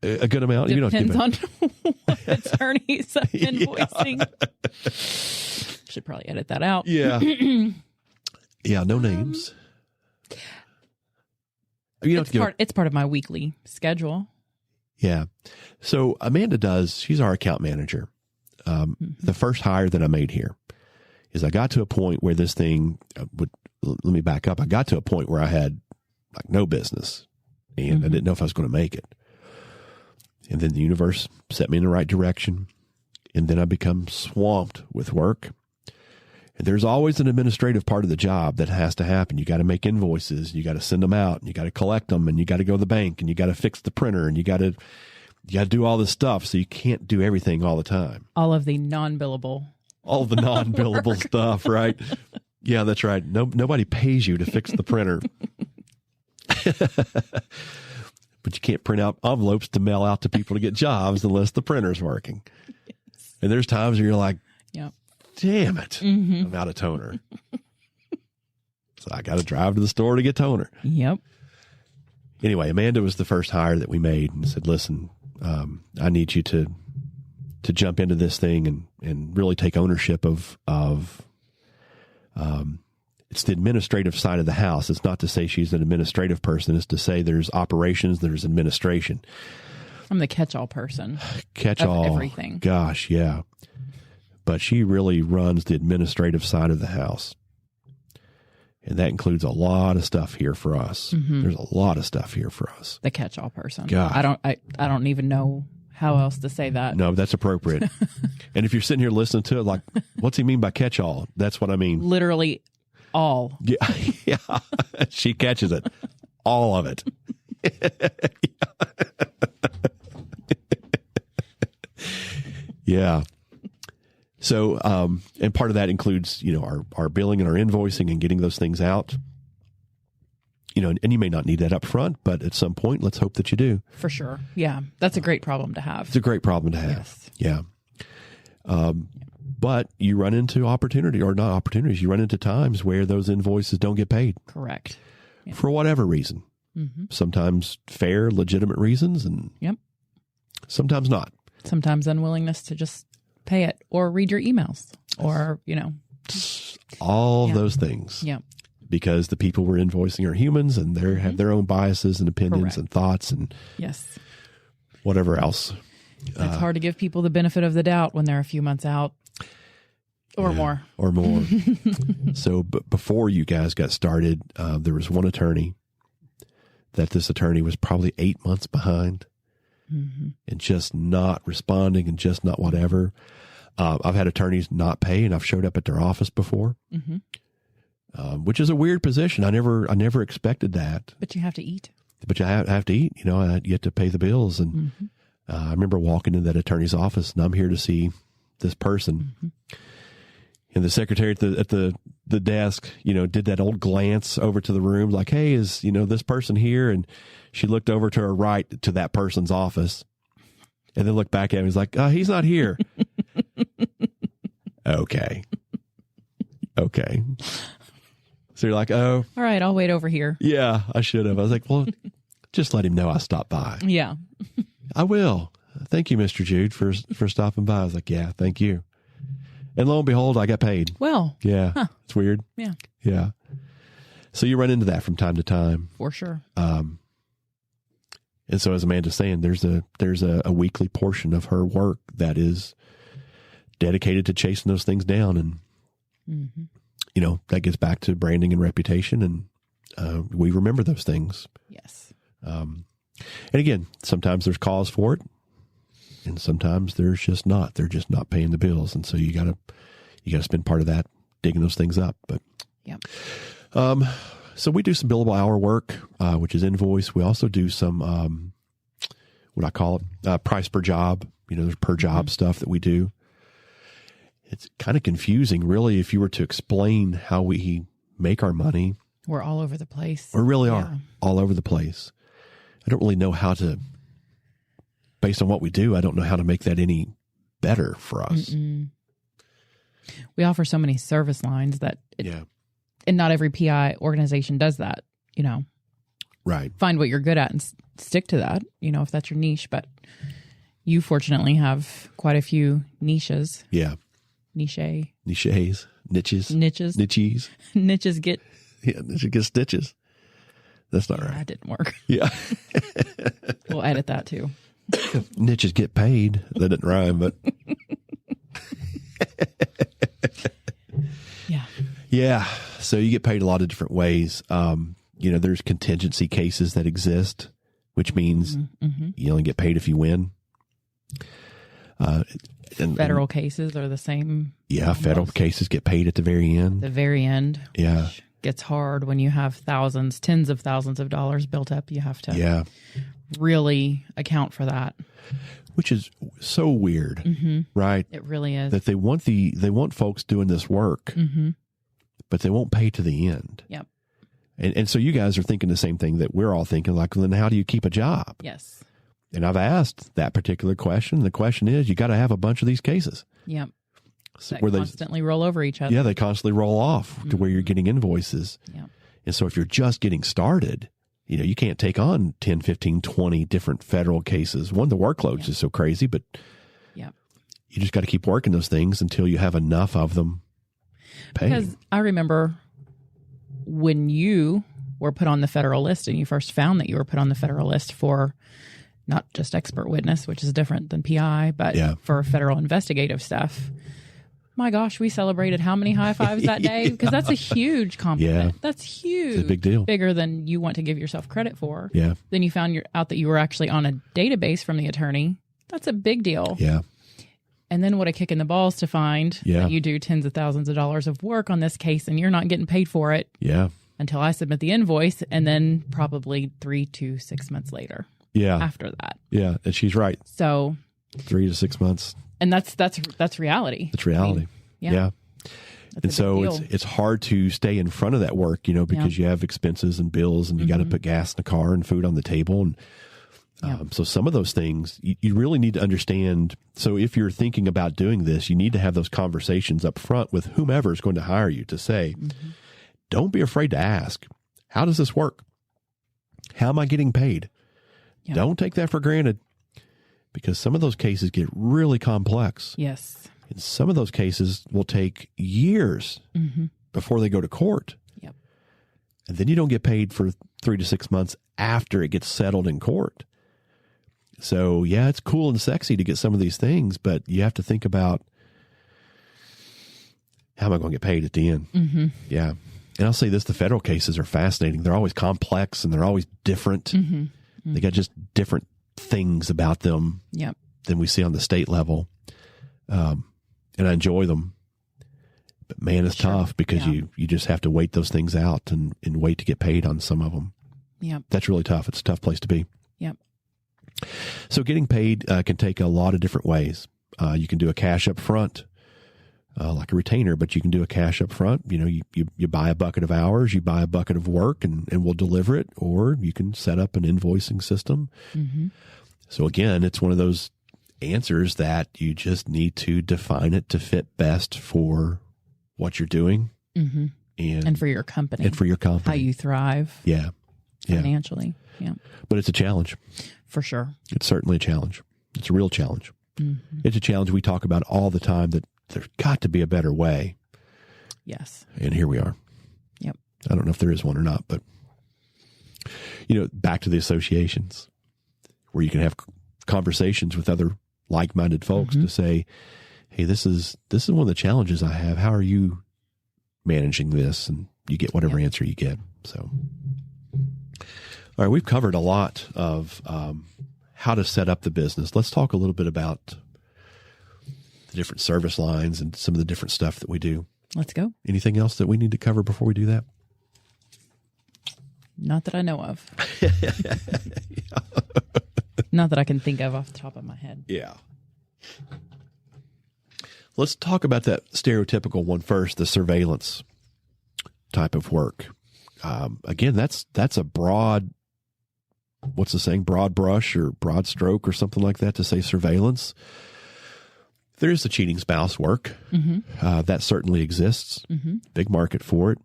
A good amount? Depends on what attorneys I'm invoicing. Should probably edit that out. Yeah. Yeah, no names. It's part of my weekly schedule. Yeah. So Amanda she's our account manager. The first hire that I made here is I got to a point where this thing let me back up. I got to a point where I had like no business and I didn't know if I was going to make it. And then the universe set me in the right direction. And then I become swamped with work. And there's always an administrative part of the job that has to happen. You got to make invoices, you got to send them out, and you got to collect them, and you got to go to the bank, and you got to fix the printer, and you got to do all this stuff. So you can't do everything all the time. All of the non-billable stuff, right? Yeah, that's right. Nobody pays you to fix the printer. But you can't print out envelopes to mail out to people to get jobs unless the printer's working. Yes. And there's times where you're like, yep. Damn it, I'm out of toner. So I got to drive to the store to get toner. Yep. Anyway, Amanda was the first hire that we made and said, listen, I need you to jump into this thing and really take ownership of it's the administrative side of the house. It's not to say she's an administrative person. It's to say there's operations, there's administration. I'm the catch-all person. Catch-all. Of everything. Gosh, yeah. But she really runs the administrative side of the house. And that includes a lot of stuff here for us. Mm-hmm. There's a lot of stuff here for us. The catch-all person. God. I don't even know how else to say that. No, that's appropriate. And if you're sitting here listening to it, like, what's he mean by catch-all? That's what I mean. Literally all. Yeah. Yeah. She catches it. All of it. Yeah. So, and part of that includes, our billing and our invoicing and getting those things out. And you may not need that up front, but at some point, let's hope that you do. For sure. Yeah. That's a great problem to have. It's a great problem to have. Yes. Yeah. But you run into you run into times where those invoices don't get paid. Correct. Yeah. For whatever reason. Mm-hmm. Sometimes fair, legitimate reasons, and sometimes not. Sometimes unwillingness to just pay it or read your emails or, all of those things. Yeah. Because the people we're invoicing are humans and they have their own biases and opinions and thoughts and whatever else. It's hard to give people the benefit of the doubt when they're a few months out or more. Or more. So before you guys got started, there was one attorney that this attorney was probably 8 months behind and just not responding and just not whatever. I've had attorneys not pay and I've showed up at their office before. Which is a weird position. I never expected that. But you have to eat. But you have to eat. You have to pay the bills. And I remember walking in that attorney's office, and I'm here to see this person. And the secretary at the desk, did that old glance over to the room, like, "Hey, is this person here?" And she looked over to her right to that person's office, and then looked back at him. He's like, "He's not here." Okay. So you're like, "Oh, all right, I'll wait over here." Yeah, I should have. I was like, "Well, just let him know I stopped by." Yeah. I will. Thank you, Mr. Jude, for stopping by. I was like, "Yeah, thank you." And lo and behold, I got paid. Well. Yeah. It's weird. Yeah. Yeah. So you run into that from time to time. For sure. And so as Amanda's saying, there's a weekly portion of her work that is dedicated to chasing those things down. And, that gets back to branding and reputation. And we remember those things. Yes. And again, sometimes there's cause for it. And sometimes there's just not. They're just not paying the bills. And so you gotta spend part of that digging those things up. But so we do some billable hour work, which is invoice. We also do some what I call it, price per job. There's per job stuff that we do. It's kind of confusing, really, if you were to explain how we make our money. We're all over the place. We really are all over the place. I don't really know how to. Based on what we do, I don't know how to make that any better for us. We offer so many service lines that, and not every PI organization does that, Right. Find what you're good at and stick to that, if that's your niche. But you fortunately have quite a few niches. Yeah. Niches. Niches get. Yeah, niches get stitches. That's not right. That didn't work. Yeah. We'll edit that too. Niches get paid. That didn't rhyme, but yeah. So you get paid a lot of different ways. There's contingency cases that exist, which means you only get paid if you win. And federal cases are the same. Yeah, federal cases get paid at the very end. The very end. Yeah. Which gets hard when you have tens of thousands of dollars built up. You have to really account for that. Which is so weird, right? It really is. That they want folks doing this work, but they won't pay to the end. Yep. And so you guys are thinking the same thing that we're all thinking, like, well, then how do you keep a job? Yes. And I've asked that particular question. The question is, you got to have a bunch of these cases. Yep. So That constantly roll over each other. Yeah, they constantly roll off to where you're getting invoices. Yep. And so if you're just getting started, you can't take on 10, 15, 20 different federal cases. One, the workload's just so crazy, but Yep. you just got to keep working those things until you have enough of them paying. Because I remember when you were put on the federal list and you first found that you were put on the federal list for not just expert witness, which is different than PI, but for federal investigative stuff. My gosh, we celebrated how many high fives that day? Because that's a huge compliment. Yeah. That's huge. It's a big deal. Bigger than you want to give yourself credit for. Yeah. Then you found out that you were actually on a database from the attorney. That's a big deal. Yeah. And then what a kick in the balls to find that you do tens of thousands of dollars of work on this case and you're not getting paid for it. Yeah. Until I submit the invoice, and then probably 3 to 6 months later. Yeah. After that. Yeah. And she's right. So 3 to 6 months. And that's reality. It's reality. Yeah. And so it's hard to stay in front of that work, because you have expenses and bills and you got to put gas in the car and food on the table. And so some of those things you really need to understand. So if you're thinking about doing this, you need to have those conversations up front with whomever is going to hire you to say, don't be afraid to ask, how does this work? How am I getting paid? Yeah. Don't take that for granted, because some of those cases get really complex. Yes. And some of those cases will take years before they go to court. Yep. And then you don't get paid for 3 to 6 months after it gets settled in court. So, yeah, it's cool and sexy to get some of these things, but you have to think about, how am I going to get paid at the end? Yeah. And I'll say this, the federal cases are fascinating. They're always complex and they're always different. They got just different things about them than we see on the state level. And I enjoy them. But man, it's tough because you just have to wait those things out and wait to get paid on some of them. Yep. That's really tough. It's a tough place to be. Yep. So getting paid can take a lot of different ways. You can do a cash up front, like a retainer, but you can do a cash up front. You buy a bucket of hours, you buy a bucket of work, and we'll deliver it, or you can set up an invoicing system. So again, it's one of those answers that you just need to define it to fit best for what you're doing and for your company. And for your company. How you thrive. Yeah. Financially. Yeah. But it's a challenge. For sure. It's certainly a challenge. It's a real challenge. It's a challenge we talk about all the time, that there's got to be a better way. Yes. And here we are. Yep. I don't know if there is one or not, but back to the associations where you can have conversations with other like-minded folks to say, hey, this is one of the challenges I have. How are you managing this? And you get whatever answer you get. So, all right, we've covered a lot of how to set up the business. Let's talk a little bit about the different service lines and some of the different stuff that we do. Let's go. Anything else that we need to cover before we do that? Not that I know of. Not that I can think of off the top of my head. Yeah. Let's talk about that stereotypical one first, the surveillance type of work. Again, that's a broad, what's the saying, broad brush or broad stroke or something like that to say surveillance. There is the cheating spouse work. That certainly exists. Big market for it.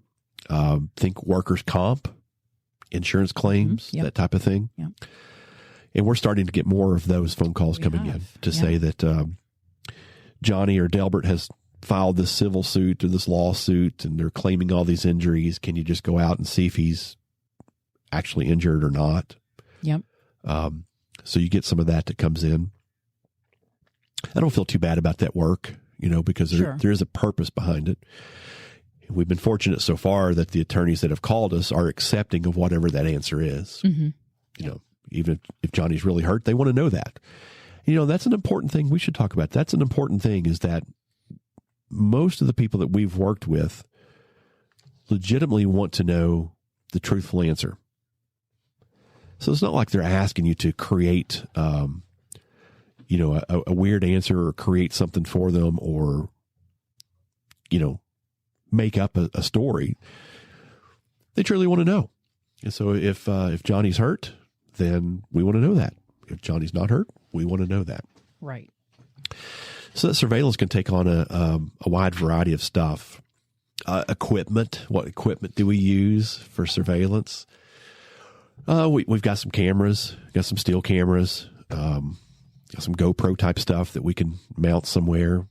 Think workers' comp, insurance claims, that type of thing. Yep. And we're starting to get more of those phone calls coming in to say that Johnny or Delbert has filed this civil suit or this lawsuit and they're claiming all these injuries. Can you just go out and see if he's actually injured or not? Yep. So you get some of that comes in. I don't feel too bad about that work, because there is a purpose behind it. We've been fortunate so far that the attorneys that have called us are accepting of whatever that answer is. Even if Johnny's really hurt, they want to know that. That's an important thing we should talk about. That's an important thing, is that most of the people that we've worked with legitimately want to know the truthful answer. So it's not like they're asking you to create, a weird answer or create something for them or, make up a story. They truly want to know. And so if Johnny's hurt, then we want to know that. If Johnny's not hurt, we want to know that. Right. So that surveillance can take on a wide variety of stuff. Equipment. What equipment do we use for surveillance? We've got some cameras, got some steel cameras, got some GoPro type stuff that we can mount somewhere.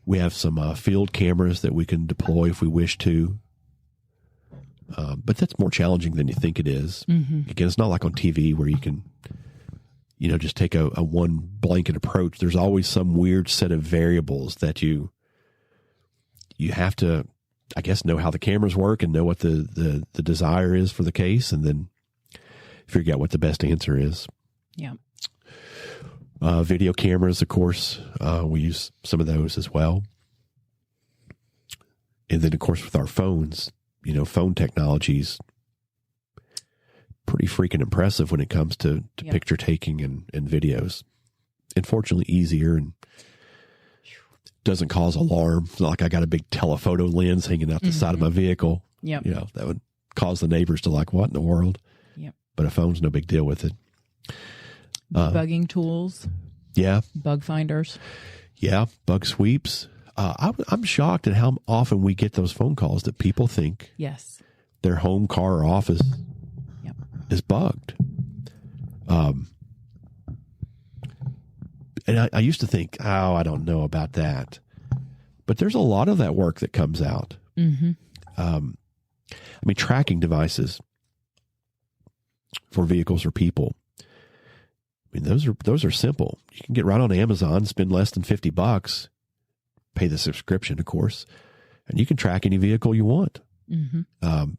We have some field cameras that we can deploy if we wish to. But that's more challenging than you think it is. Mm-hmm. Again, it's not like on TV where you can, just take a one blanket approach. There's always some weird set of variables that you have to, I guess, know how the cameras work and know what the desire is for the case, and then figure out what the best answer is. Yeah. Video cameras, of course, we use some of those as well. And then, of course, with our phones, phone technology's pretty freaking impressive when it comes to picture taking and videos. Unfortunately, easier and doesn't cause alarm. It's not like I got a big telephoto lens hanging out the side of my vehicle. Yep. That would cause the neighbors to like, what in the world? Yep. But a phone's no big deal with it. Debugging tools. Yeah. Bug finders. Yeah. Bug sweeps. I'm shocked at how often we get those phone calls that people think their home, car, or office is bugged. And I used to think, I don't know about that. But there's a lot of that work that comes out. Mm-hmm. Tracking devices for vehicles or people. Those are simple. You can get right on Amazon, spend less than $50, pay the subscription, of course, and you can track any vehicle you want. Mm-hmm.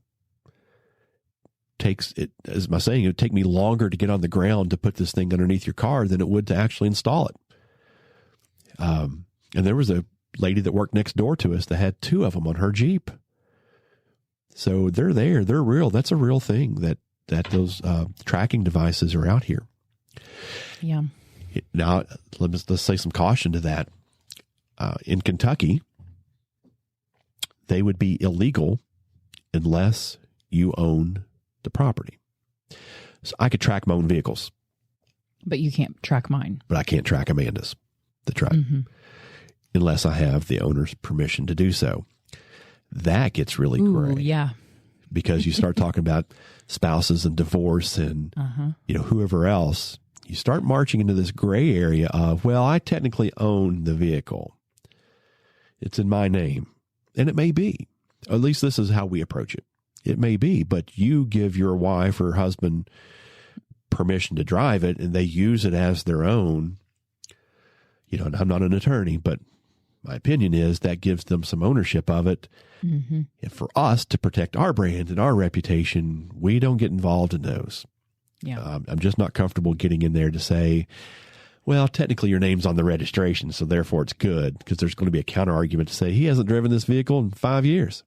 Takes it, as my saying, it would take me longer to get on the ground to put this thing underneath your car than it would to actually install it. And there was a lady that worked next door to us that had 2 of them on her Jeep. So they're there. They're real. That's a real thing that those tracking devices are out here. Yeah. Now, let's say some caution to that. In Kentucky, they would be illegal unless you own the property. So I could track my own vehicles. But you can't track mine. But I can't track Amanda's. That's right. Mm-hmm. Unless I have the owner's permission to do so. That gets really gray. Yeah. Because you start talking about spouses and divorce and whoever else. You start marching into this gray area of, well, I technically own the vehicle. It's in my name. And it may be. At least this is how we approach it. It may be, but you give your wife or husband permission to drive it and they use it as their own. And I'm not an attorney, but my opinion is that gives them some ownership of it. Mm-hmm. And for us to protect our brand and our reputation, we don't get involved in those. Yeah. I'm just not comfortable getting in there to say, well, technically your name's on the registration, so therefore it's good, because there's going to be a counter argument to say he hasn't driven this vehicle in 5 years.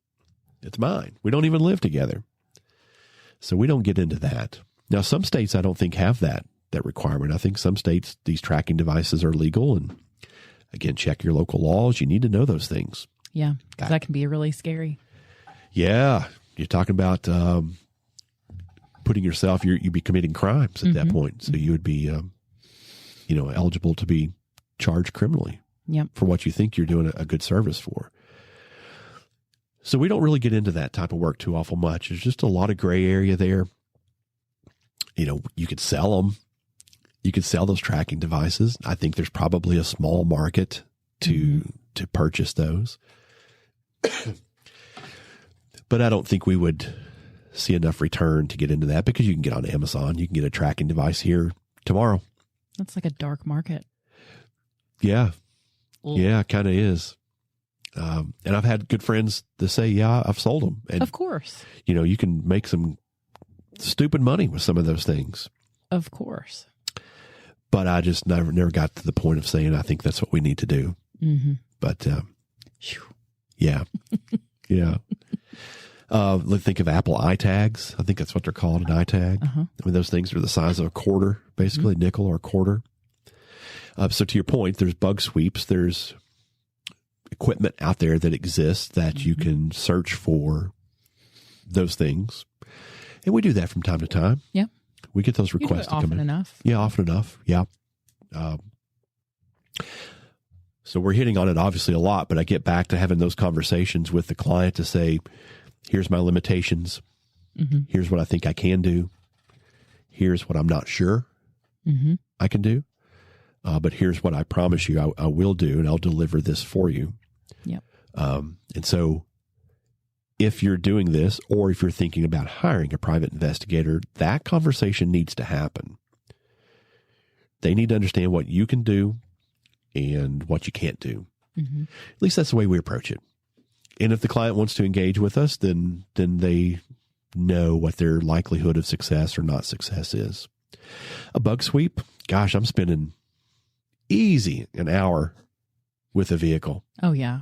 It's mine. We don't even live together. So we don't get into that. Now, some states I don't think have that requirement. I think some states, these tracking devices are legal. And again, check your local laws. You need to know those things. Yeah, because that can be really scary. Yeah. You're talking about putting yourself, you'd be committing crimes at that point. So you would be, eligible to be charged criminally for what you think you're doing a good service for. So we don't really get into that type of work too awful much. There's just a lot of gray area there. You could sell them. You could sell those tracking devices. I think there's probably a small market to purchase those. But I don't think we would see enough return to get into that, because you can get on Amazon. You can get a tracking device here tomorrow. That's like a dark market. Yeah. Ooh. Yeah, it kind of is. And I've had good friends that say, yeah, I've sold them. And, of course. You can make some stupid money with some of those things. Of course. But I just never got to the point of saying, I think that's what we need to do. Mm-hmm. But, yeah. Yeah. Let's think of Apple iTags. I think that's what they're called, an iTag. Uh-huh. Those things are the size of a quarter, basically, nickel or a quarter. So to your point, there's bug sweeps. There's equipment out there that exists that you can search for those things. And we do that from time to time. Yeah. We get those requests to come often in. enough. Yeah, often enough. Yeah. So we're hitting on it obviously a lot, but I get back to having those conversations with the client to say, here's my limitations. Here's what I think I can do. Here's what I'm not sure I can do. But here's what I promise you I will do, and I'll deliver this for you. Yep. And so if you're doing this, or if you're thinking about hiring a private investigator, that conversation needs to happen. They need to understand what you can do and what you can't do. At least that's the way we approach it. And if the client wants to engage with us, then they know what their likelihood of success or not success is. A bug sweep, gosh, I'm spending easy an hour with a vehicle. Oh, yeah.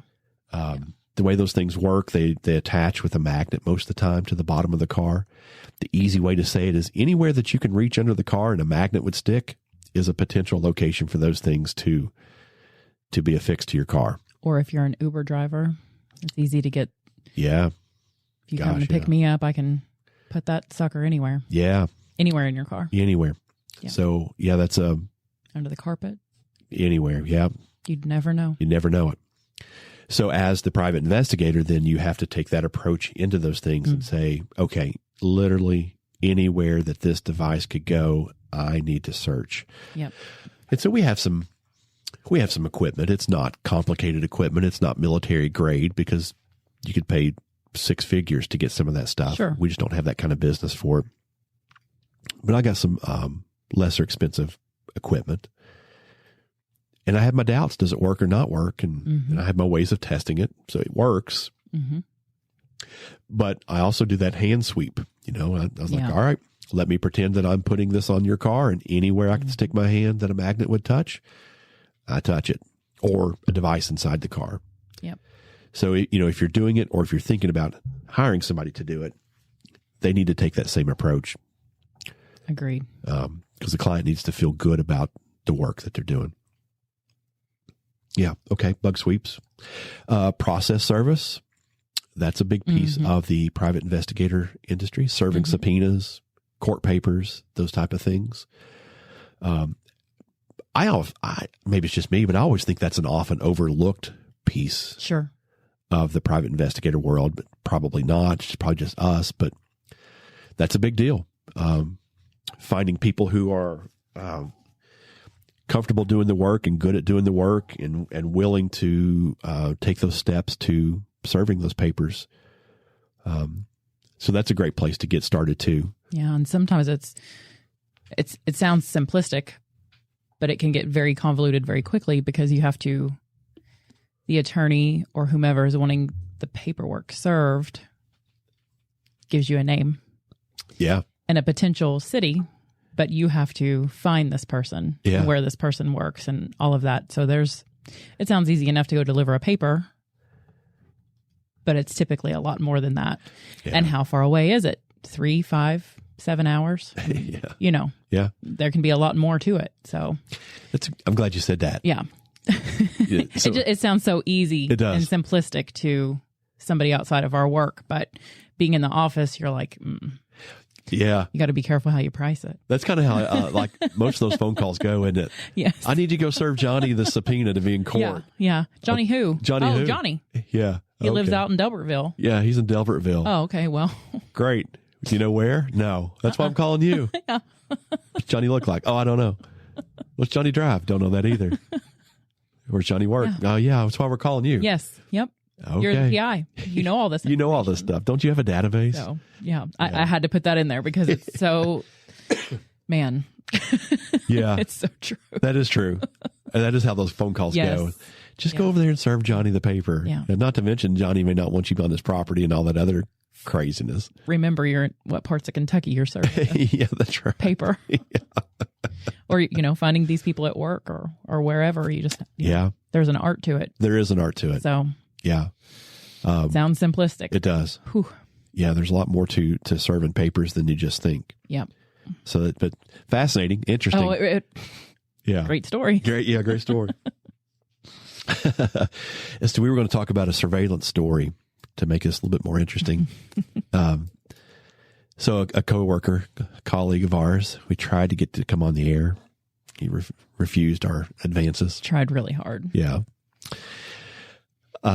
The way those things work, they attach with a magnet most of the time to the bottom of the car. The easy way to say it is anywhere that you can reach under the car and a magnet would stick is a potential location for those things to be affixed to your car. Or if you're an Uber driver, it's easy to get. Yeah. If you come to pick me up, I can put that sucker anywhere. Yeah. Anywhere in your car. Anywhere. Yeah. So, yeah, that's under the carpet. Anywhere. Yeah. You'd never know. You'd never know it. So as the private investigator, then you have to take that approach into those things and say, okay, literally anywhere that this device could go, I need to search. Yep. And so we have some equipment. It's not complicated equipment. It's not military grade because you could pay 6 figures to get some of that stuff. Sure. We just don't have that kind of business for it. But I got some lesser expensive equipment. And I have my doubts. Does it work or not work? And I have my ways of testing it. So it works. But I also do that hand sweep. You know, I was like, all right, let me pretend that I'm putting this on your car, and anywhere I can stick my hand that a magnet would touch, I touch it, or a device inside the car. Yep. So, you know, if you're doing it or if you're thinking about hiring somebody to do it, they need to take that same approach. Agreed. Because the client needs to feel good about the work that they're doing. Yeah. Okay. Bug sweeps. Process service. That's a big piece of the private investigator industry, serving subpoenas, court papers, those type of things. Maybe it's just me, but I always think that's an often overlooked piece of the private investigator world, but probably not. It's probably just us, but that's a big deal. Finding people who are comfortable doing the work and good at doing the work and willing to take those steps to serving those papers. So that's a great place to get started too. Yeah. And sometimes it sounds simplistic, but it can get very convoluted very quickly because the attorney or whomever is wanting the paperwork served gives you a name. Yeah. And a potential city, but you have to find this person and where this person works and all of that. So it sounds easy enough to go deliver a paper, but it's typically a lot more than that. Yeah. And how far away is it? 3, 5, 7 hours? You know, there can be a lot more to it. So I'm glad you said that. Yeah. It sounds so easy and simplistic to somebody outside of our work, but being in the office, you're like, yeah, you got to be careful how you price it. That's kind of how like most of those phone calls go, isn't it? Yes. I need to go serve Johnny the subpoena to be in court. Yeah. Johnny who? Johnny who? Johnny. Yeah. He lives out in Delbertville. Yeah, he's in Delbertville. Oh, okay. Well, great. Do you know where? No. That's why I'm calling you. Yeah. What's Johnny look like? Oh, I don't know. What's Johnny drive? Don't know that either. Where's Johnny work? Yeah. Oh, yeah. That's why we're calling you. Yes. Yep. Okay. You're the PI. You know all this. You know all this stuff. Don't you have a database? So, yeah. I had to put that in there because it's so, man. Yeah. It's so true. That is true. And that is how those phone calls go. Just go over there and serve Johnny the paper. Yeah. And not to mention, Johnny may not want you on his property and all that other craziness. Remember, you're in what parts of Kentucky you're serving. Yeah, that's right. Paper. Yeah. Or, finding these people at work or wherever. You just, there's an art to it. There is an art to it. So, yeah. Sounds simplistic. It does. Whew. Yeah, there's a lot more to serving papers than you just think. Yep. So, but fascinating, interesting. Oh, yeah. Great story. Great story. As to, we were going to talk about a surveillance story to make this a little bit more interesting. So a coworker, a colleague of ours, we tried to get to come on the air. He refused our advances. Tried really hard. Yeah.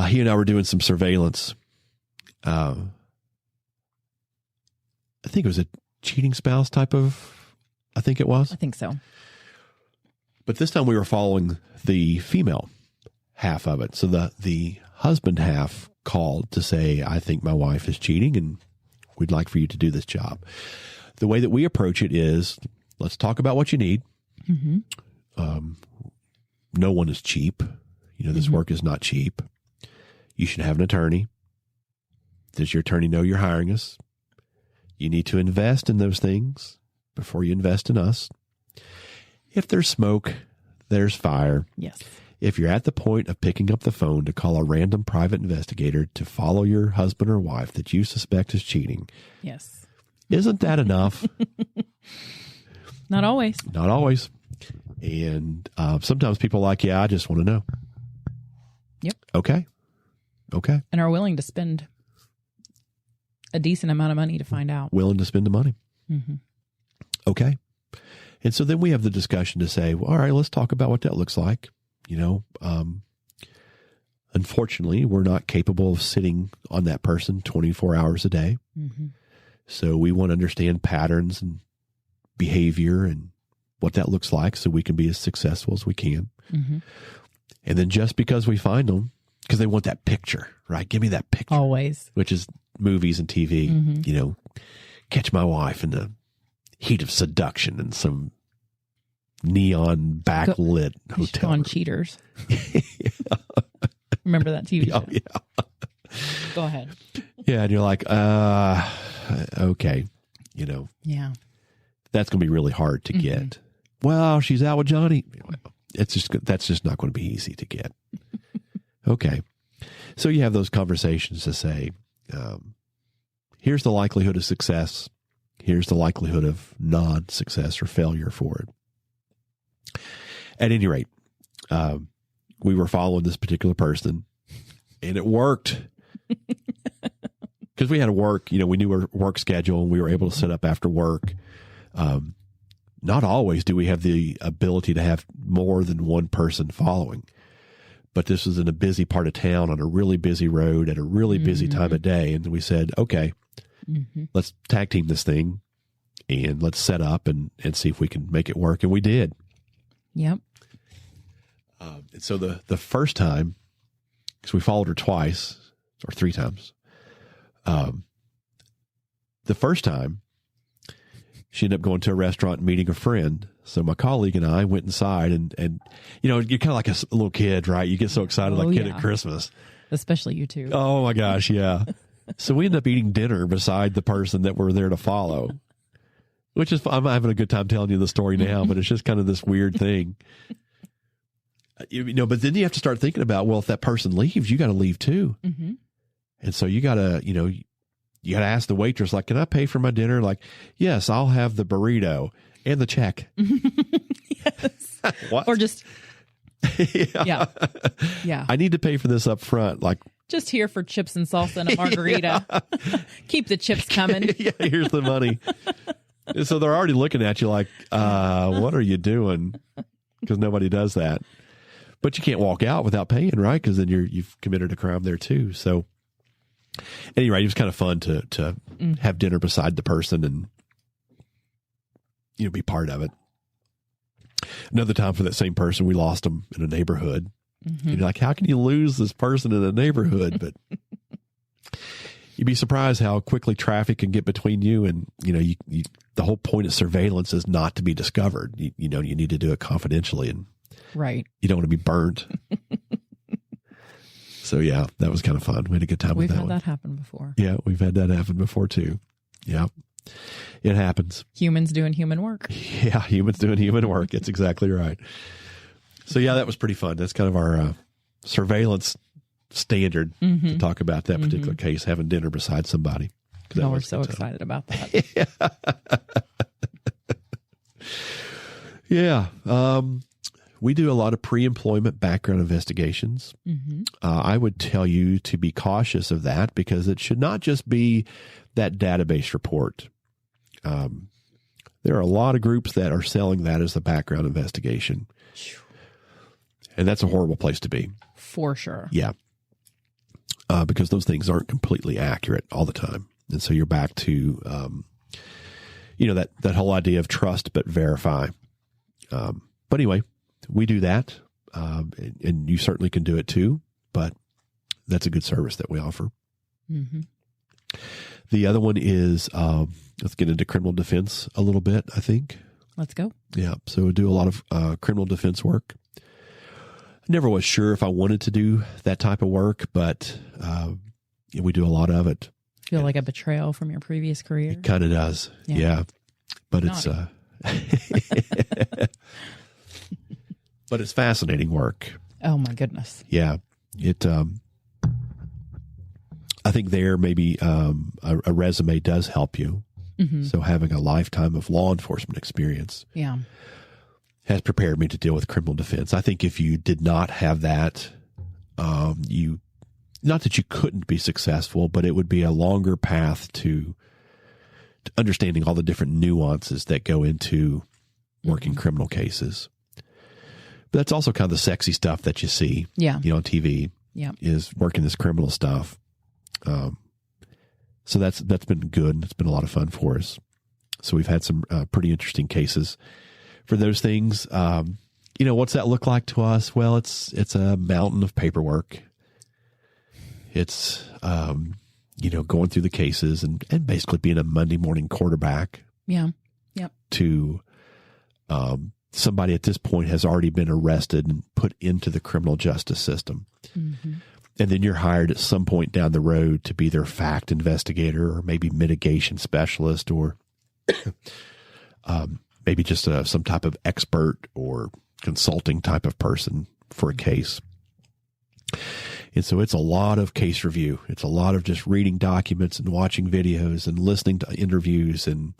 He and I were doing some surveillance. I think it was a cheating spouse type of, I think it was. I think so. But this time we were following the female half of it. So the husband half called to say, I think my wife is cheating and we'd like for you to do this job. The way that we approach it is, let's talk about what you need. Mm-hmm. No one is cheap. This work is not cheap. You should have an attorney. Does your attorney know you're hiring us? You need to invest in those things before you invest in us. If there's smoke, there's fire. Yes. If you're at the point of picking up the phone to call a random private investigator to follow your husband or wife that you suspect is cheating. Yes. Isn't that enough? Not always. Not always. And sometimes people are like, yeah, I just want to know. Yep. Okay. And are willing to spend a decent amount of money to find out. Willing to spend the money. Mm-hmm. Okay. And so then we have the discussion to say, well, all right, let's talk about what that looks like. Unfortunately, we're not capable of sitting on that person 24 hours a day. Mm-hmm. So we want to understand patterns and behavior and what that looks like so we can be as successful as we can. Mm-hmm. And then just because we find them, because they want that picture, right? Give me that picture. Always. Which is movies and TV, Mm-hmm. Catch my wife in the heat of seduction in some neon backlit hotel. On Cheaters. Remember that TV show? Oh, yeah. Go ahead. Yeah, and you're like, okay, Yeah. that's going to be really hard to get. Well, she's out with Johnny. That's just not going to be easy to get. Okay. So you have those conversations to say, here's the likelihood of success. Here's the likelihood of non-success or failure for it. At any rate, we were following this particular person and it worked because we had to work, we knew our work schedule and we were able to set up after work. Not always do we have the ability to have more than one person following, but this was in a busy part of town on a really busy road at a really busy time of day. And we said, okay, let's tag team this thing and let's set up and see if we can make it work. And we did. Yep. And so the first time, because we followed her twice or three times, the first time she ended up going to a restaurant and meeting a friend. So my colleague and I went inside and you're kind of like a little kid, right? You get so excited like a kid at Christmas. Especially you two. Oh my gosh. Yeah. So we ended up eating dinner beside the person that we're there to follow, which is, I'm having a good time telling you the story now, but it's just kind of this weird thing. But then you have to start thinking about, well, if that person leaves, you got to leave too. Mm-hmm. And so you got to, you got to ask the waitress, like, can I pay for my dinner? Like, yes, I'll have the burrito and the check. Yes. What? Or just, yeah. I need to pay for this up front. Like, just here for chips and salsa and a margarita. Keep the chips coming. Yeah, here's the money. So they're already looking at you like, what are you doing? Because nobody does that. But you can't walk out without paying, right? Because then you've committed a crime there too. So anyway, it was kind of fun to have dinner beside the person and be part of it. Another time for that same person, we lost them in a neighborhood. Mm-hmm. You're like, how can you lose this person in a neighborhood? But you'd be surprised how quickly traffic can get between you and the whole point of surveillance is not to be discovered. You need to do it confidentially and right. You don't want to be burnt. So yeah, that was kind of fun. We had a good time with that one. We've had that happen before. Yeah, we've had that happen before too. Yeah, it happens. Humans doing human work. Yeah, humans doing human work. It's exactly right. So yeah, that was pretty fun. That's kind of our surveillance standard to talk about that particular case, having dinner beside somebody. No, we're so excited about that. Yeah. We do a lot of pre-employment background investigations. I would tell you to be cautious of that because it should not just be that database report. There are a lot of groups that are selling that as the background investigation. And that's a horrible place to be. For sure. Yeah. Because those things aren't completely accurate all the time. And so you're back to, that whole idea of trust but verify. But anyway, we do that, and you certainly can do it too, but that's a good service that we offer. The other one is, let's get into criminal defense a little bit, I think. Let's go. Yeah. So we do a lot of criminal defense work. I never was sure if I wanted to do that type of work, but we do a lot of it. Feel like a betrayal from your previous career? It kind of does. Yeah. But Naughty. but it's fascinating work. Oh my goodness. Yeah. I think there maybe a resume does help you. So having a lifetime of law enforcement experience has prepared me to deal with criminal defense. I think if you did not have that, not that you couldn't be successful, but it would be a longer path to understanding all the different nuances that go into working criminal cases. But that's also kind of the sexy stuff that you see, on TV, is working this criminal stuff. So that's been good, and it's been a lot of fun for us. So we've had some pretty interesting cases for those things. What's that look like to us? Well, it's a mountain of paperwork. It's going through the cases and basically being a Monday morning quarterback. Yeah. Yep. To somebody at this point has already been arrested and put into the criminal justice system. And then you're hired at some point down the road to be their fact investigator or maybe mitigation specialist or maybe just some type of expert or consulting type of person for a case. And so it's a lot of case review. It's a lot of just reading documents and watching videos and listening to interviews. And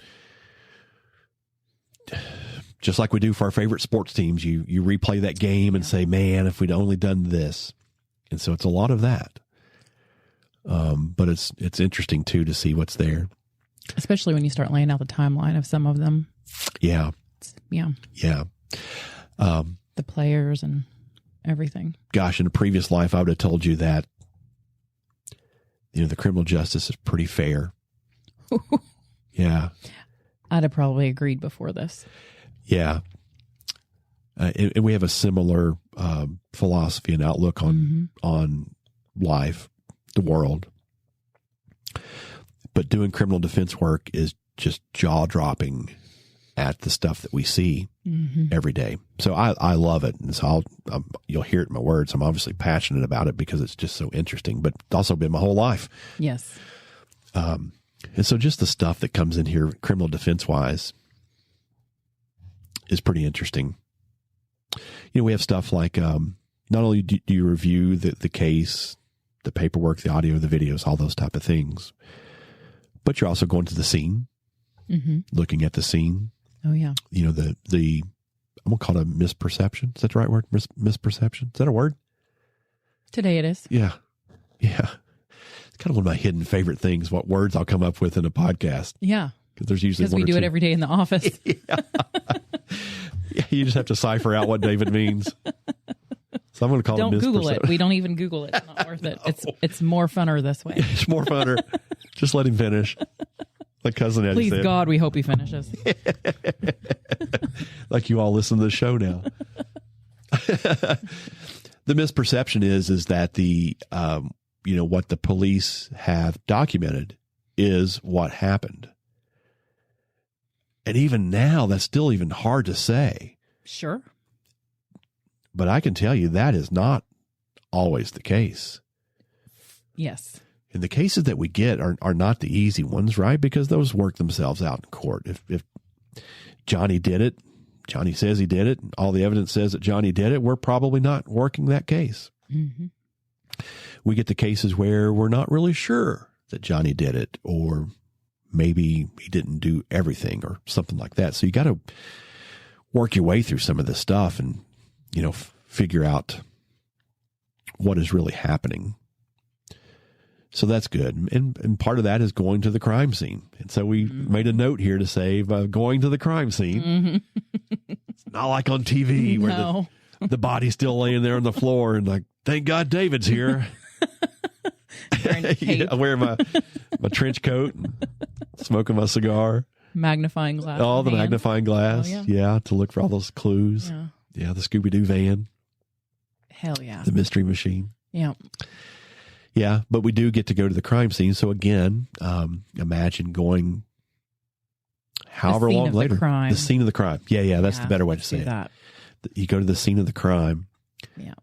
just like we do for our favorite sports teams, you replay that game and say, man, if we'd only done this. And so it's a lot of that. But it's interesting too to see what's there. Especially when you start laying out the timeline of some of them. Yeah. Yeah. The players and everything. Gosh, in a previous life, I would have told you that, the criminal justice is pretty fair. Yeah. I'd have probably agreed before this. Yeah. And we have a similar philosophy and outlook on life, the world. But doing criminal defense work is just jaw-dropping at the stuff that we see every day. So I love it. And so you'll hear it in my words. I'm obviously passionate about it because it's just so interesting, but it's also been my whole life. Yes. And so just the stuff that comes in here, criminal defense-wise, is pretty interesting. We have stuff like not only do you review the case, the paperwork, the audio, the videos, all those type of things, but you're also going to the scene, looking at the scene. Oh, yeah. I'm going to call it a misperception. Is that the right word? Misperception? Is that a word? Today it is. Yeah. Yeah. It's kind of one of my hidden favorite things, what words I'll come up with in a podcast. Yeah. Because there's usually one we or do two. It every day in the office. Yeah, you just have to cipher out what David means. So I'm going to call it misperception. Don't Google it. We don't even Google it. It's not worth it. No. It's more funner this way. It's more funner. Just let him finish. Like Cousin Eddie Please, said. God, we hope he finishes. Like you all listen to the show now. The misperception is that the what the police have documented is what happened. And even now, that's still even hard to say. Sure. But I can tell you that is not always the case. Yes. And the cases that we get are not the easy ones, right? Because those work themselves out in court. If Johnny did it, Johnny says he did it, and all the evidence says that Johnny did it, we're probably not working that case. We get the cases where we're not really sure that Johnny did it, or maybe he didn't do everything or something like that. So you got to work your way through some of this stuff and figure out what is really happening. So that's good. And part of that is going to the crime scene. And so we made a note here to say, going to the crime scene. It's not like on TV where the body's still laying there on the floor and like, thank God David's here. I wear my trench coat and smoking my cigar. Magnifying glass. Oh, the magnifying glass. Oh, yeah, to look for all those clues. Yeah, the Scooby-Doo van. Hell yeah. The mystery machine. Yeah. Yeah, but we do get to go to the crime scene. So again, imagine going however long later. The scene of the crime. Yeah, that's the better way to say it. You go to the scene of the crime. Yeah.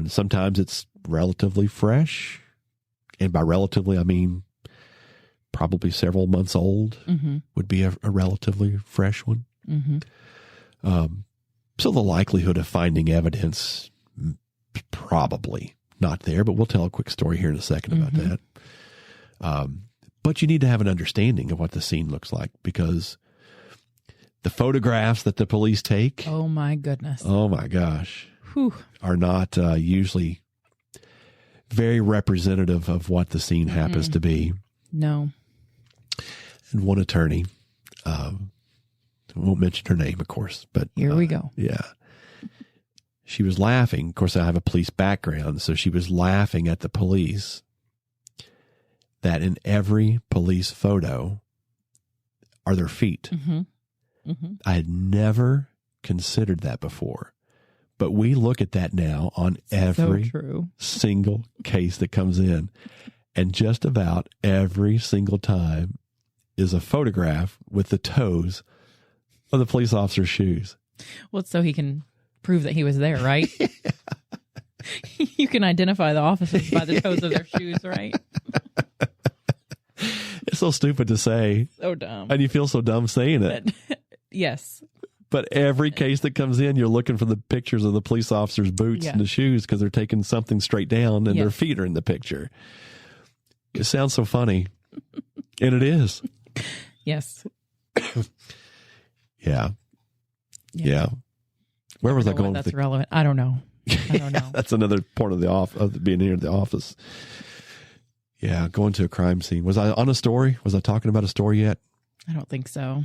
Sometimes it's relatively fresh. And by relatively, I mean probably several months old would be a relatively fresh one. So the likelihood of finding evidence probably not there, but we'll tell a quick story here in a second about that. But you need to have an understanding of what the scene looks like, because the photographs that the police take, oh my goodness, oh my gosh, Whew. are not usually very representative of what the scene happens to be. No. And one attorney, I won't mention her name, of course, but here we go. Yeah. She was laughing. Of course, I have a police background, so she was laughing at the police that in every police photo are their feet. I had never considered that before, but we look at that now on every single case that comes in, and just about every single time is a photograph with the toes of the police officer's shoes. Well, it's so he can prove that he was there, right? You can identify the officers by the toes of their shoes, right? It's so stupid to say. So dumb. And you feel so dumb saying it. Yes. But every case that comes in, you're looking for the pictures of the police officer's boots and the shoes, because they're taking something straight down and their feet are in the picture. It sounds so funny. And it is. Yes. Yeah. Where was I going? That's relevant. I don't know. That's another part of of being here at the office. Yeah, going to a crime scene. Was I on a story? Was I talking about a story yet? I don't think so.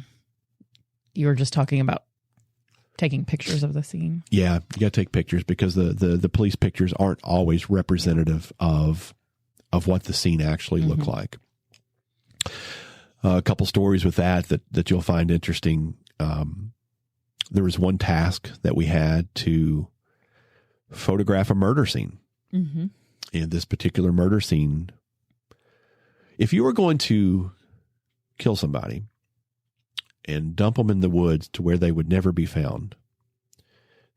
You were just talking about taking pictures of the scene. Yeah, you got to take pictures, because the police pictures aren't always representative of what the scene actually looked like. A couple stories with that you'll find interesting. There was one task that we had to photograph a murder scene. In this particular murder scene, if you were going to kill somebody and dump them in the woods to where they would never be found,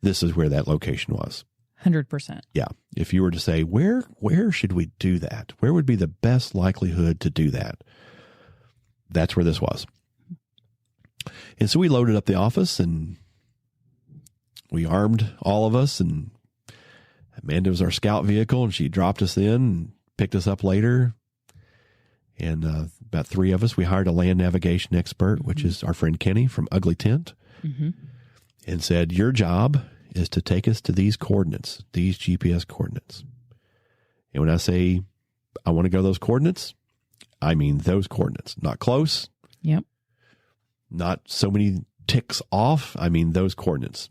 this is where that location was. 100%. Yeah. If you were to say, where should we do that? Where would be the best likelihood to do that? That's where this was. And so we loaded up the office and we armed all of us, and Amanda was our scout vehicle, and she dropped us in and picked us up later. And about three of us, we hired a land navigation expert, which is our friend Kenny from Ugly Tent, and said, your job is to take us to these coordinates, these GPS coordinates. And when I say I want to go to those coordinates, I mean those coordinates, not close. Yep. Not so many ticks off. I mean those coordinates.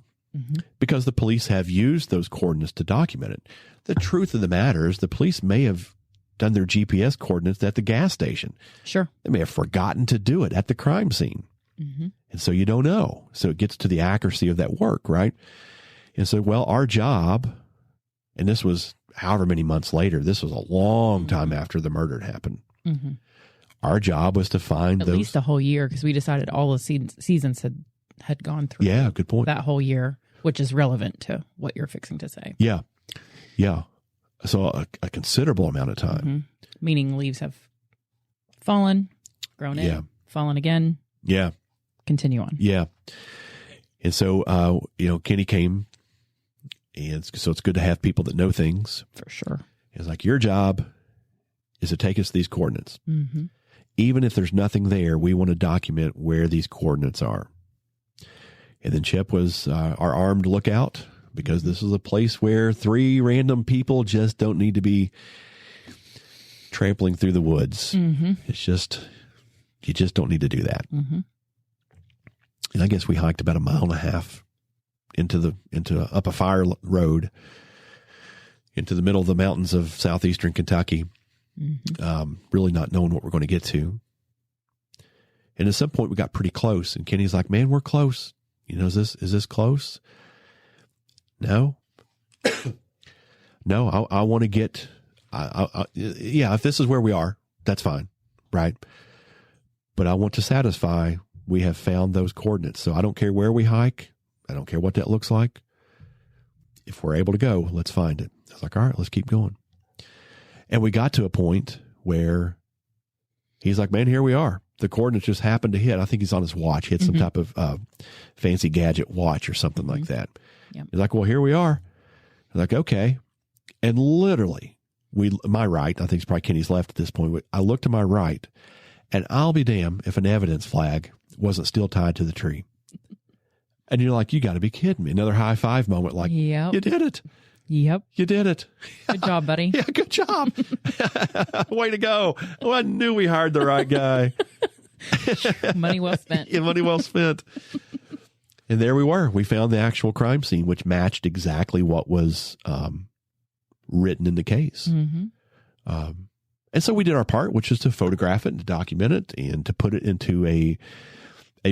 Because the police have used those coordinates to document it. The truth of the matter is the police may have done their GPS coordinates at the gas station. Sure. They may have forgotten to do it at the crime scene. And so you don't know. So it gets to the accuracy of that work, right? And so, well, our job, and this was however many months later, this was a long time after the murder had happened. Our job was to find at least a whole year, because we decided all the seasons had gone through. Yeah, good point. That whole year, which is relevant to what you're fixing to say. Yeah. So a considerable amount of time. Meaning leaves have fallen, grown in, fallen again. Yeah. Continue on. Yeah. And so, Kenny came, and so it's good to have people that know things. For sure. It's like, your job is to take us to these coordinates. Even if there's nothing there, we want to document where these coordinates are. And then Chip was our armed lookout, because this is a place where 3 random people just don't need to be trampling through the woods. It's just, you just don't need to do that. And I guess we hiked about 1.5 miles up a fire road into the middle of the mountains of southeastern Kentucky, really not knowing what we're going to get to. And at some point we got pretty close, and Kenny's like, "Man, we're close. You know, is this close?" No, no. I want to get. Yeah, if this is where we are, that's fine, right? But I want to satisfy we have found those coordinates. So I don't care where we hike. I don't care what that looks like. If we're able to go, let's find it. I was like, all right, let's keep going. And we got to a point where he's like, man, here we are. The coordinates just happened to hit. I think he's on his watch. He hit some type of fancy gadget watch or something like that. Yep. He's like, well, here we are. I'm like, okay. And literally, my right, I think it's probably Kenny's left at this point. I looked to my right, and I'll be damned if an evidence flag wasn't still tied to the tree. And you're like, you got to be kidding me. Another high five moment, like, you did it. Yep. You did it. Good job, buddy. Yeah, good job. Way to go. Oh, I knew we hired the right guy. Money well spent. Yeah, money well spent. And there we were. We found the actual crime scene, which matched exactly what was written in the case. And so we did our part, which is to photograph it and to document it and to put it into a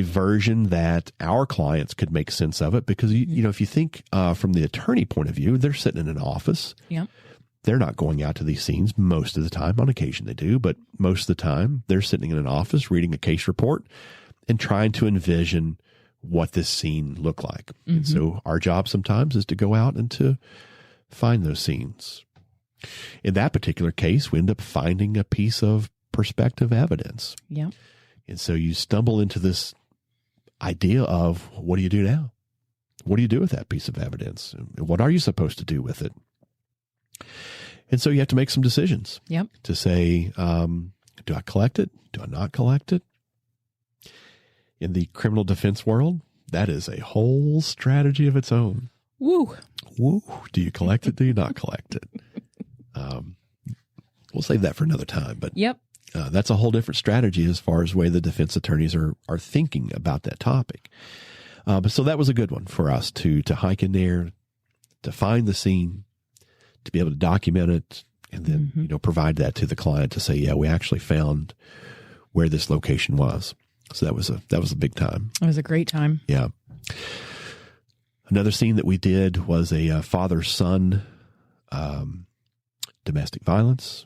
version that our clients could make sense of it. Because, you know, if you think from the attorney point of view, they're sitting in an office. Yep. They're not going out to these scenes most of the time. On occasion they do, but most of the time they're sitting in an office reading a case report and trying to envision what this scene looked like. And so our job sometimes is to go out and to find those scenes. In that particular case, we end up finding a piece of prospective evidence. Yeah. And so you stumble into this idea of, what do you do now? What do you do with that piece of evidence? What are you supposed to do with it? And so you have to make some decisions. Yep. To say, do I collect it? Do I not collect it? In the criminal defense world, that is a whole strategy of its own. Woo. Woo. Do you collect it? Do you not collect it? We'll save that for another time. But that's a whole different strategy as far as the way the defense attorneys are thinking about that topic. But so that was a good one for us to hike in there, to find the scene, to be able to document it, and then you know, provide that to the client to say, yeah, we actually found where this location was. So that was a big time. It was a great time. Yeah. Another scene that we did was a father-son domestic violence,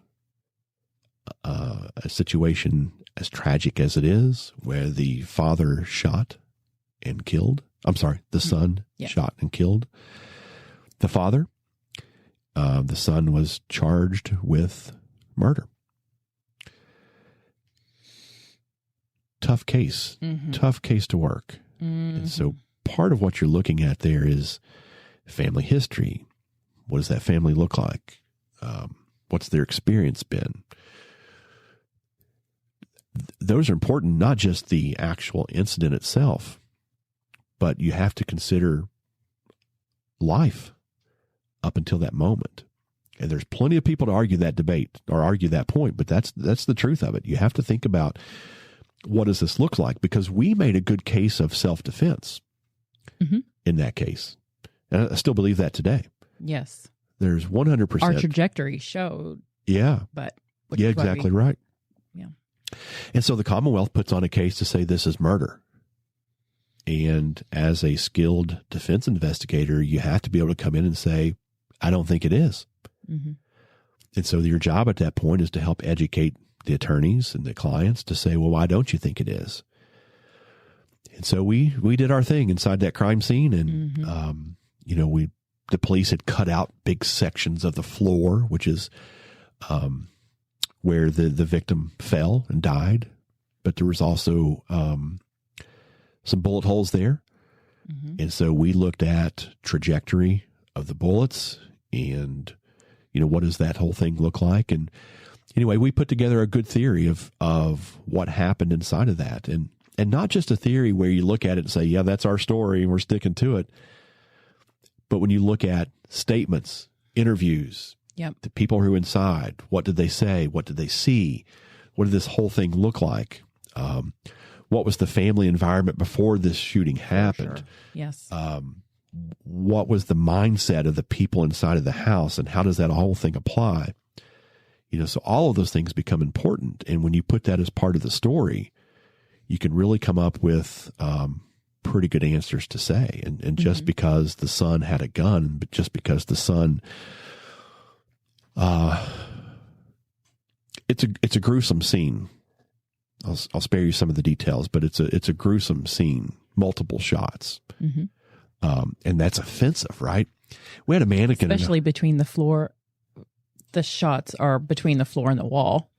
a situation as tragic as it is, where the father shot and killed. I'm sorry, the son shot and killed the father. The son was charged with murder. Tough case to work. And so part of what you're looking at there is family history. What does that family look like? What's their experience been? Those are important, not just the actual incident itself, but you have to consider life up until that moment. And there's plenty of people to argue that debate or argue that point, but that's the truth of it. You have to think about, what does this look like? Because we made a good case of self-defense in that case. And I still believe that today. Yes. There's 100%. Our trajectory showed. Yeah. But. Yeah, exactly right. Yeah. And so the Commonwealth puts on a case to say this is murder. And as a skilled defense investigator, you have to be able to come in and say, I don't think it is. And so your job at that point is to help educate the attorneys and the clients to say, well, why don't you think it is? And so we did our thing inside that crime scene. And, you know, the police had cut out big sections of the floor, which is where the victim fell and died. But there was also some bullet holes there. And so we looked at trajectory of the bullets and, you know, what does that whole thing look like? And anyway, we put together a good theory of what happened inside of that. And not just a theory where you look at it and say, yeah, that's our story and we're sticking to it. But when you look at statements, interviews, the people who were inside, what did they say? What did they see? What did this whole thing look like? What was the family environment before this shooting happened? Sure. Yes. What was the mindset of the people inside of the house, and how does that whole thing apply? So all of those things become important. And when you put that as part of the story, you can really come up with pretty good answers to say. And just because the son had a gun, but just because the son, it's a gruesome scene. I'll spare you some of the details, but it's a gruesome scene, multiple shots. And that's offensive, right? We had a mannequin. Especially between the floor. The shots are between the floor and the wall.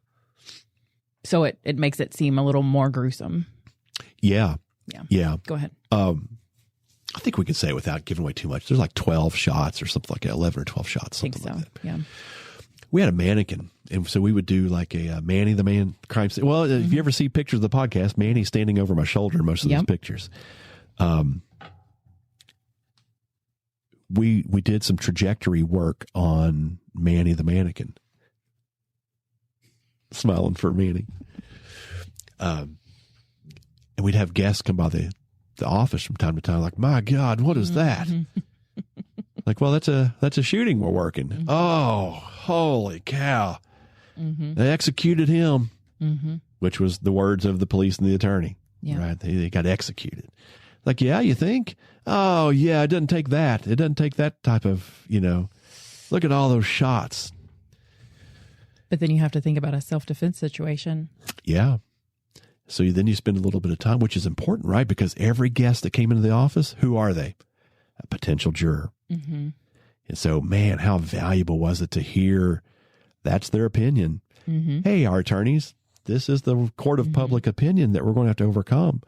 So it makes it seem a little more gruesome. Yeah. Go ahead. I think we can say without giving away too much. There's like 12 shots or something like that, 11 or 12 shots, something like that. Yeah. We had a mannequin, and so we would do like a Manny the Man crime scene. Well, if you ever see pictures of the podcast, Manny's standing over my shoulder in most of those pictures. We did some trajectory work on Manny the mannequin. Smiling for Manny. And we'd have guests come by the office from time to time, like, my God, what is that? Like, well, that's a shooting we're working. Oh, holy cow. They executed him, which was the words of the police and the attorney. Right? They got executed. Like, yeah, you think? Oh, yeah, it doesn't take that. It doesn't take that type of, look at all those shots. But then you have to think about a self-defense situation. Yeah. So then you spend a little bit of time, which is important, right? Because every guest that came into the office, who are they? A potential juror. And so, man, how valuable was it to hear that's their opinion? Hey, our attorneys, this is the court of public opinion that we're going to have to overcome.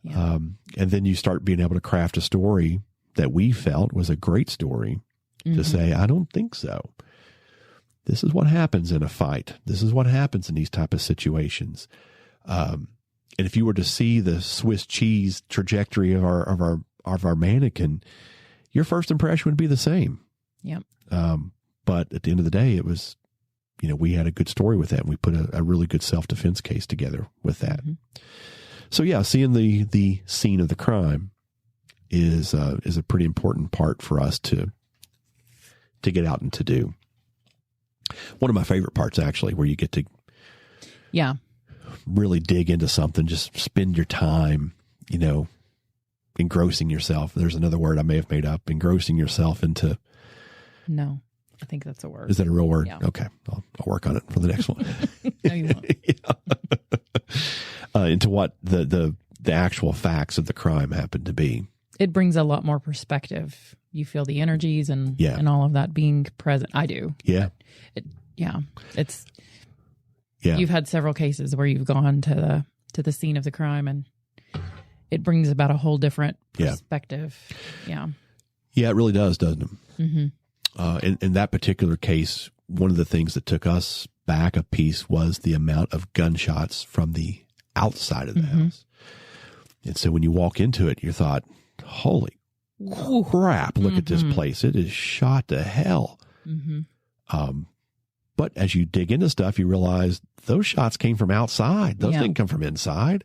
And then you start being able to craft a story that we felt was a great story to say, I don't think so. This is what happens in a fight. This is what happens in these type of situations. And if you were to see the Swiss cheese trajectory of our mannequin, your first impression would be the same. But at the end of the day, it was, we had a good story with that. And we put a really good self-defense case together with that. So yeah, seeing the scene of the crime is a pretty important part for us to get out and to do. One of my favorite parts, actually, where you get to really dig into something, just spend your time, engrossing yourself. There's another word I may have made up, engrossing yourself into. No, I think that's a word. Is that a real word? Yeah. Okay. I'll work on it for the next one. No, you won't. Into what the actual facts of the crime happen to be. It brings a lot more perspective. You feel the energies and all of that being present. I do. Yeah. You've had several cases where you've gone to the scene of the crime, and it brings about a whole different perspective. Yeah, it really does, doesn't it? In that particular case, one of the things that took us back a piece was the amount of gunshots from the outside of the house. And so when you walk into it, you thought, holy crap, look at this place. It is shot to hell. But as you dig into stuff, you realize those shots came from outside. Those didn't come from inside.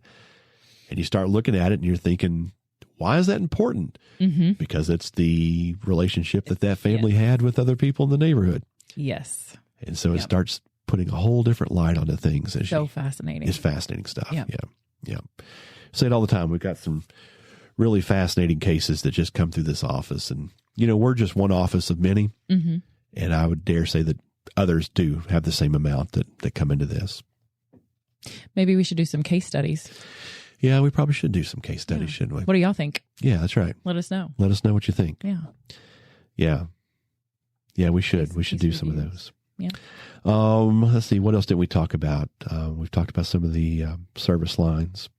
And you start looking at it and you're thinking, why is that important? Because it's the relationship that family had with other people in the neighborhood. Yes. And so it starts putting a whole different light onto things. Fascinating. It's fascinating stuff. Yeah. Say it all the time. We've got some really fascinating cases that just come through this office. And, we're just one office of many. And I would dare say that others do have the same amount that come into this. Maybe we should do some case studies. Yeah, we probably should do some case studies, shouldn't we? What do y'all think? Yeah, that's right. Let us know. Let us know what you think. Yeah. Yeah, we should. We should do some of those. Yeah. Let's see. What else did we talk about? We've talked about some of the service lines.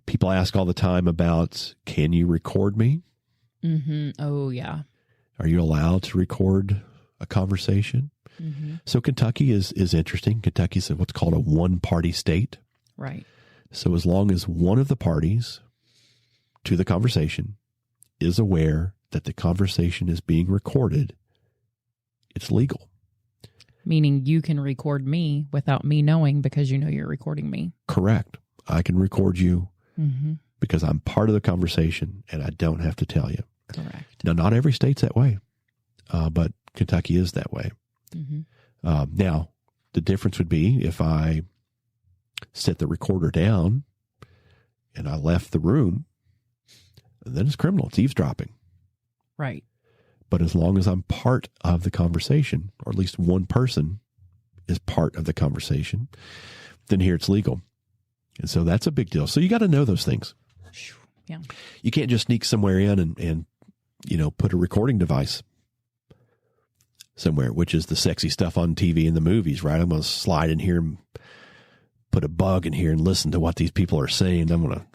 People ask all the time about, can you record me? Oh, yeah. Are you allowed to record a conversation? So Kentucky is interesting. Kentucky is what's called a one-party state. Right. So as long as one of the parties to the conversation is aware that the conversation is being recorded, it's legal. Meaning you can record me without me knowing because you know you're recording me. Correct. I can record you Mm-hmm. because I'm part of the conversation and I don't have to tell you. Correct. Now, not every state's that way, but Kentucky is that way. Mm-hmm. Now, the difference would be if I set the recorder down and I left the room, then it's criminal. It's eavesdropping. Right. But as long as I'm part of the conversation, or at least one person is part of the conversation, then here it's legal. And so that's a big deal. So you got to know those things. Yeah. You can't just sneak somewhere in and put a recording device somewhere, which is the sexy stuff on TV and the movies, right? I'm going to slide in here and put a bug in here and listen to what these people are saying. I'm going to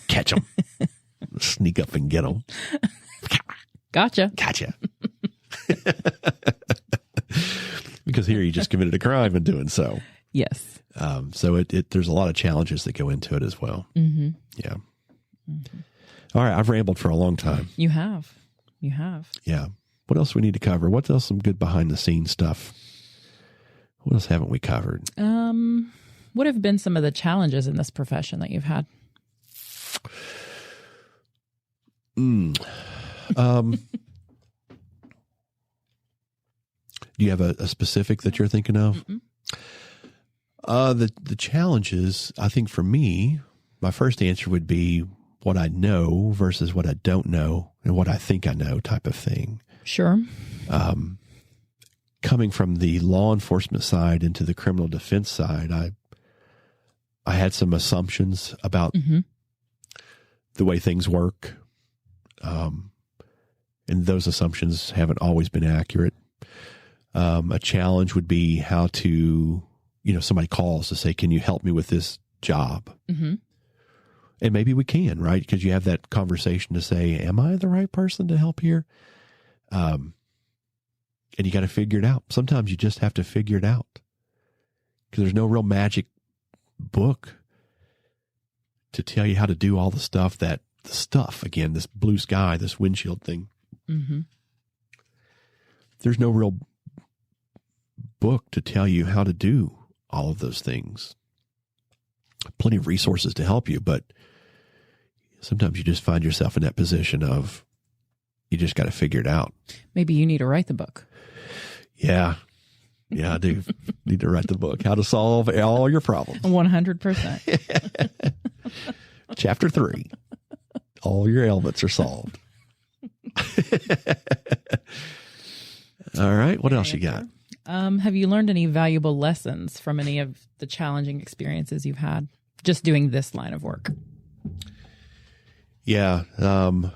catch them, sneak up and get them. Gotcha. Because here you just committed a crime in doing so. Yes. So there's a lot of challenges that go into it as well. Mm-hmm. Yeah. Mm-hmm. All right. I've rambled for a long time. You have. Yeah. What else we need to cover? What else? Some good behind the scenes stuff. What else haven't we covered? What have been some of the challenges in this profession that you've had? Do you have a specific that you're thinking of? Mm-mm. The challenges, I think for me, my first answer would be what I know versus what I don't know and what I think I know type of thing. Sure. Coming from the law enforcement side into the criminal defense side, I had some assumptions about the way things work. And those assumptions haven't always been accurate. A challenge would be how to, somebody calls to say, can you help me with this job? Mm-hmm. And maybe we can, right? Because you have that conversation to say, am I the right person to help here? And you got to figure it out. Sometimes you just have to figure it out because there's no real magic book to tell you how to do all the stuff again, this blue sky, this windshield thing. Mm-hmm. There's no real book to tell you how to do all of those things. Plenty of resources to help you, but sometimes you just find yourself in that position of you just got to figure it out. Maybe you need to write the book. Yeah, I do need to write the book, How to Solve All Your Problems. 100%. Chapter 3. All your ailments are solved. All right. What else you got? Have you learned any valuable lessons from any of the challenging experiences you've had just doing this line of work? Yeah. The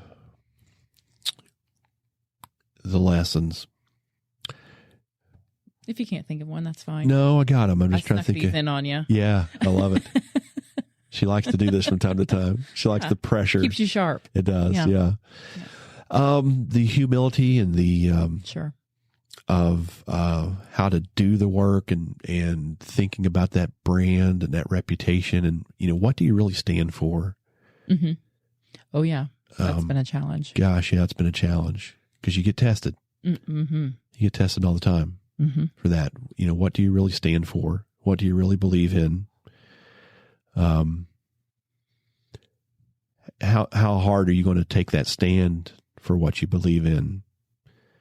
lessons. If you can't think of one, that's fine. No, I got them. I'm just trying to think. These in on you. Yeah, I love it. She likes to do this from time to time. She likes the pressure. Keeps you sharp. It does. Yeah. The humility and the sure of how to do the work and thinking about that brand and that reputation and what do you really stand for? Mm-hmm. Oh yeah, that's been a challenge. Gosh, yeah, it's been a challenge because you get tested. Mm-hmm. You get tested all the time for that. What do you really stand for? What do you really believe in? How hard are you going to take that stand for what you believe in?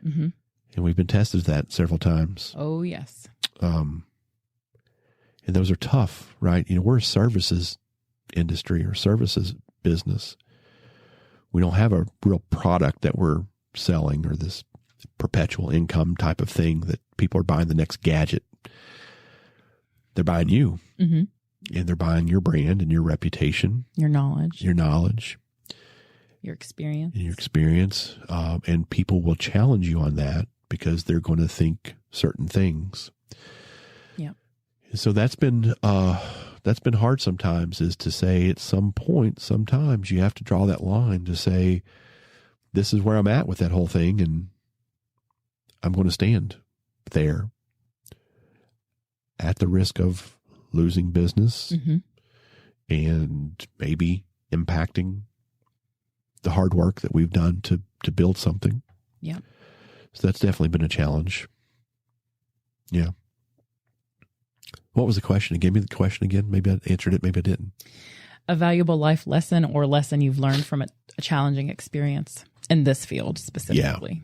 Mm-hmm. And we've been tested that several times. Oh, yes. And those are tough, right? We're a services industry or services business. We don't have a real product that we're selling or this perpetual income type of thing that people are buying the next gadget. They're buying you. Mm-hmm. And they're buying your brand and your reputation. Your knowledge. Your experience. And people will challenge you on that because they're going to think certain things. Yeah. So that's been hard sometimes, is to say at some point, sometimes you have to draw that line to say, this is where I'm at with that whole thing. And I'm going to stand there at the risk of losing business and maybe impacting the hard work that we've done to build something. Yeah. So that's definitely been a challenge. Yeah. What was the question? Give me the question again. Maybe I answered it. Maybe I didn't. A valuable life lesson or lesson you've learned from a challenging experience in this field specifically.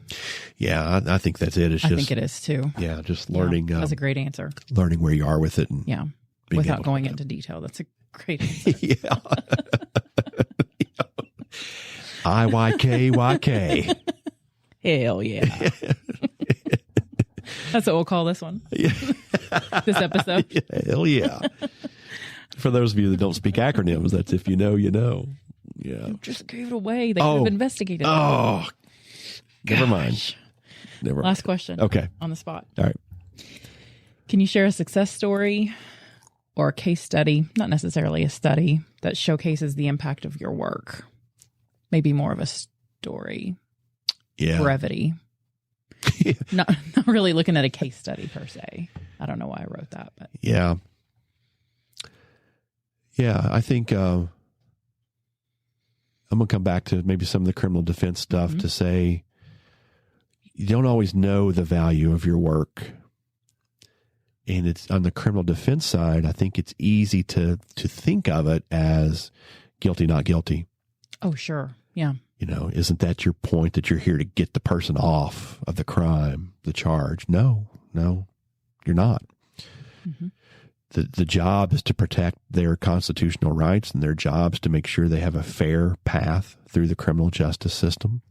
Yeah, I think that's it. I think it is too. Yeah, just learning. That's a great answer. Learning where you are with it. And without going into detail. That's a great answer. Yeah. IYK. Hell yeah. That's what we'll call this one. Yeah. This episode. Hell yeah. For those of you that don't speak acronyms, that's if you know, you know. Yeah. You just gave it away. They could have investigated it. Oh, never mind. Last question. Okay. On the spot. All right. Can you share a success story or a case study, not necessarily a study, that showcases the impact of your work? Maybe more of a story. Yeah. Brevity. Not really looking at a case study per se. I don't know why I wrote that, but yeah. Yeah, I think I'm going to come back to maybe some of the criminal defense stuff to say you don't always know the value of your work. And it's on the criminal defense side, I think it's easy to think of it as guilty, not guilty. Oh, sure. Yeah. You know, isn't that your point, that you're here to get the person off of the crime, the charge? No, you're not. Mm-hmm. The job is to protect their constitutional rights, and their job is to make sure they have a fair path through the criminal justice system.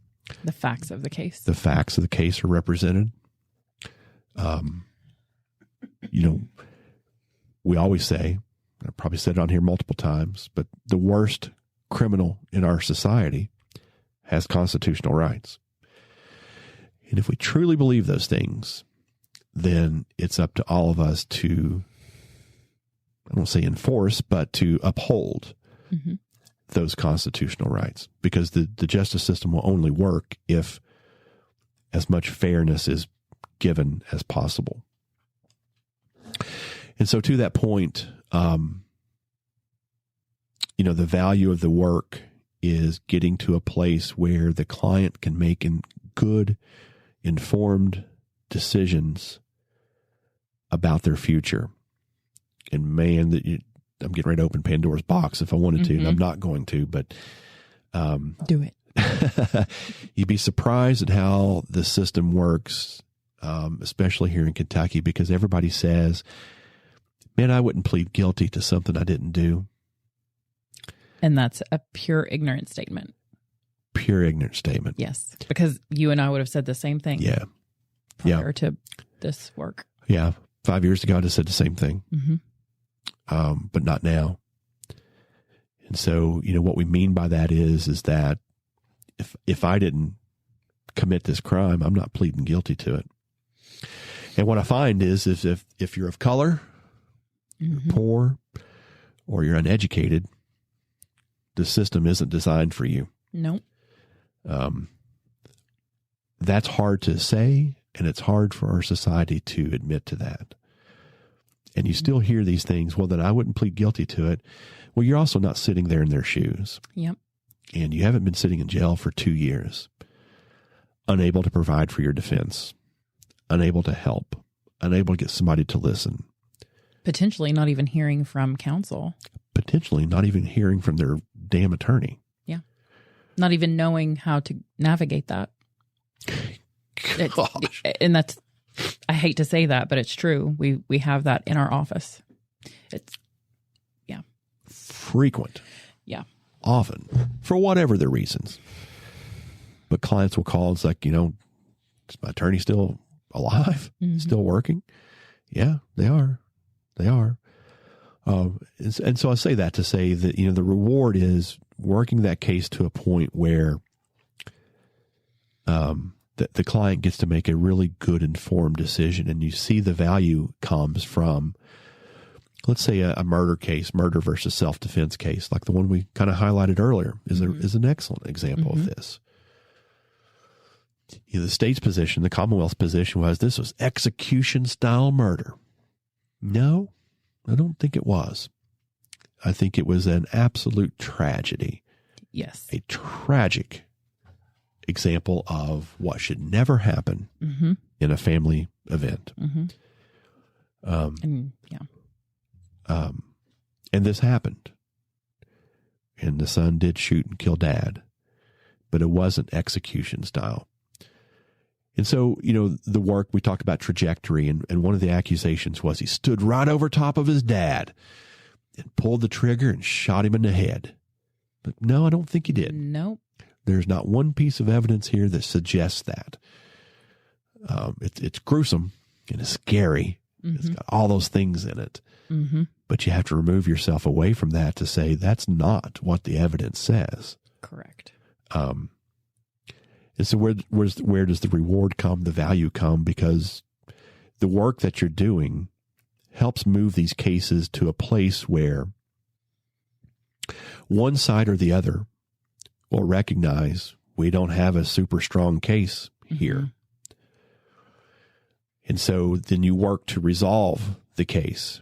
The facts of the case. The facts of the case are represented. You know, we always say, I've probably said it on here multiple times, but the worst criminal in our society has constitutional rights. And if we truly believe those things, then it's up to all of us to, I don't say enforce, but to uphold those constitutional rights, because the justice system will only work if as much fairness is given as possible. And so to that point, you know, the value of the work is getting to a place where the client can make good, informed decisions about their future. And man, I'm getting ready to open Pandora's box if I wanted to, and I'm not going to, but do it. You'd be surprised at how the system works, especially here in Kentucky, because everybody says, man, I wouldn't plead guilty to something I didn't do. And that's a pure ignorant statement. Pure ignorant statement. Yes, because you and I would have said the same thing. Yeah. Prior to this work. Yeah. 5 years ago, I just said the same thing. But not now. And so, you know, what we mean by that is that if I didn't commit this crime, I'm not pleading guilty to it. And what I find is if you're of color, you're poor, or you're uneducated, the system isn't designed for you. Nope. That's hard to say, and it's hard for our society to admit to that. And you still hear these things, well, that I wouldn't plead guilty to it. Well, you're also not sitting there in their shoes. Yep. And you haven't been sitting in jail for 2 years, unable to provide for your defense, unable to help, unable to get somebody to listen. Potentially not even hearing from counsel. Potentially not even hearing from their damn attorney. Yeah. Not even knowing how to navigate that. And that's, I hate to say that, but it's true. We have that in our office. It's, yeah. Frequent. Yeah. Often. For whatever the reasons. But clients will call, it's like, you know, is my attorney still alive? Still working? Yeah, they are. They are. And so I say that to say that, you know, the reward is working that case to a point where the client gets to make a really good informed decision, and you see the value comes from, let's say, a murder case, murder versus self-defense case, like the one we kind of highlighted earlier, is an excellent example of this. You know, the state's position, the Commonwealth's position was this was execution-style murder. No, I don't think it was. I think it was an absolute tragedy. Yes. A tragic example of what should never happen in a family event. And this happened. And the son did shoot and kill dad, but it wasn't execution style. And so, the work, we talked about trajectory, and one of the accusations was he stood right over top of his dad and pulled the trigger and shot him in the head. But no, I don't think he did. Nope. There's not one piece of evidence here that suggests that. It's gruesome and it's scary. It's got all those things in it. But you have to remove yourself away from that to say that's not what the evidence says. Correct. And so where does the reward come, the value come? Because the work that you're doing helps move these cases to a place where one side or the other will recognize we don't have a super strong case here. And so then you work to resolve the case.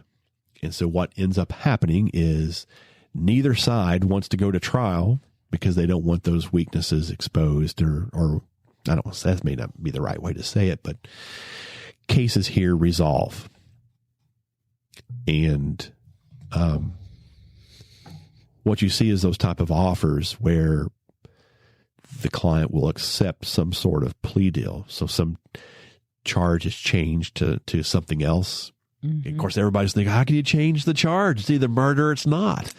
And so what ends up happening is neither side wants to go to trial because they don't want those weaknesses exposed, or I don't know, that may not be the right way to say it, but cases here resolve. And what you see is those type of offers where the client will accept some sort of plea deal. So some charge is changed to something else. Of course, everybody's thinking, how can you change the charge? It's either murder or it's not.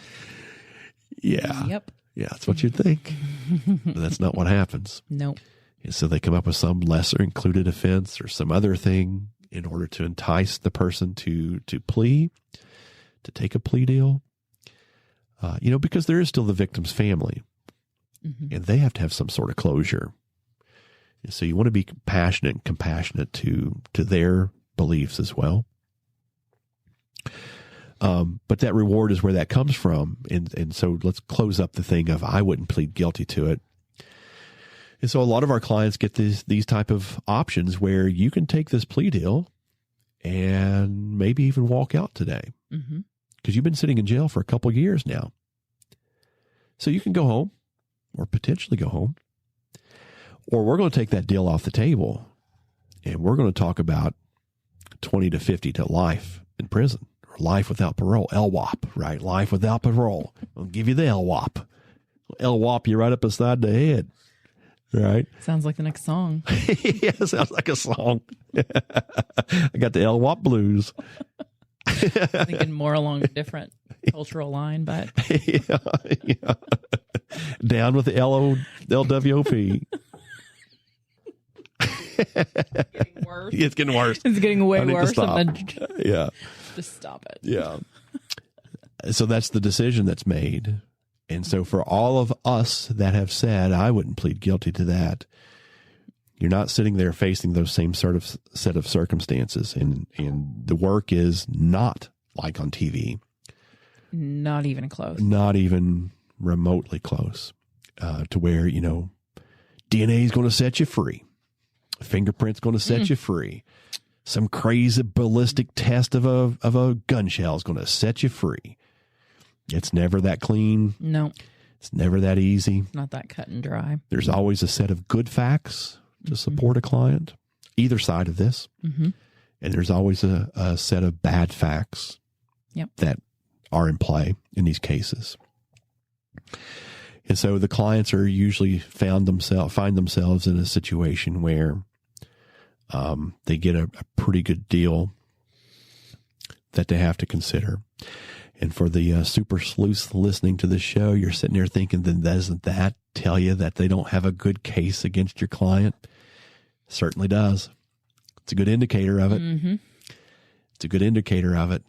Yeah. Yep. Yeah, that's what you'd think. But that's not what happens. Nope. And so they come up with some lesser included offense or some other thing in order to entice the person to plea, to take a plea deal. Because there is still the victim's family, and they have to have some sort of closure. And so you want to be passionate and compassionate to their beliefs as well. But that reward is where that comes from. And so let's close up the thing of I wouldn't plead guilty to it. And so a lot of our clients get these type of options where you can take this plea deal and maybe even walk out today. Because you've been sitting in jail for a couple of years now. So you can go home, or potentially go home. Or we're going to take that deal off the table, and we're going to talk about 20 to 50 to life in prison, or life without parole, LWOP, right? Life without parole. I'll give you the LWOP. LWOP you right up beside the head, right? Sounds like the next song. Yeah, sounds like a song. I got the LWOP blues. Thinking more along a different cultural line, but yeah. Down with the LWOP. Getting worse. It's getting worse. It's getting way worse. Yeah. Just stop it. Yeah. So that's the decision that's made. And so for all of us that have said, I wouldn't plead guilty to that, you're not sitting there facing those same sort of set of circumstances. And the work is not like on TV. Not even close. Not even remotely close to where, DNA is going to set you free. Fingerprint's going to set you free. Some crazy ballistic test of a gun shell is going to set you free. It's never that clean. No. It's never that easy. It's not that cut and dry. There's always a set of good facts to support a client, either side of this. And there's always a set of bad facts that are in play in these cases. And so the clients are usually find themselves in a situation where they get a pretty good deal that they have to consider. And for the super sleuths listening to this show, you're sitting there thinking, then doesn't that tell you that they don't have a good case against your client? Certainly does. It's a good indicator of it. It's a good indicator of it.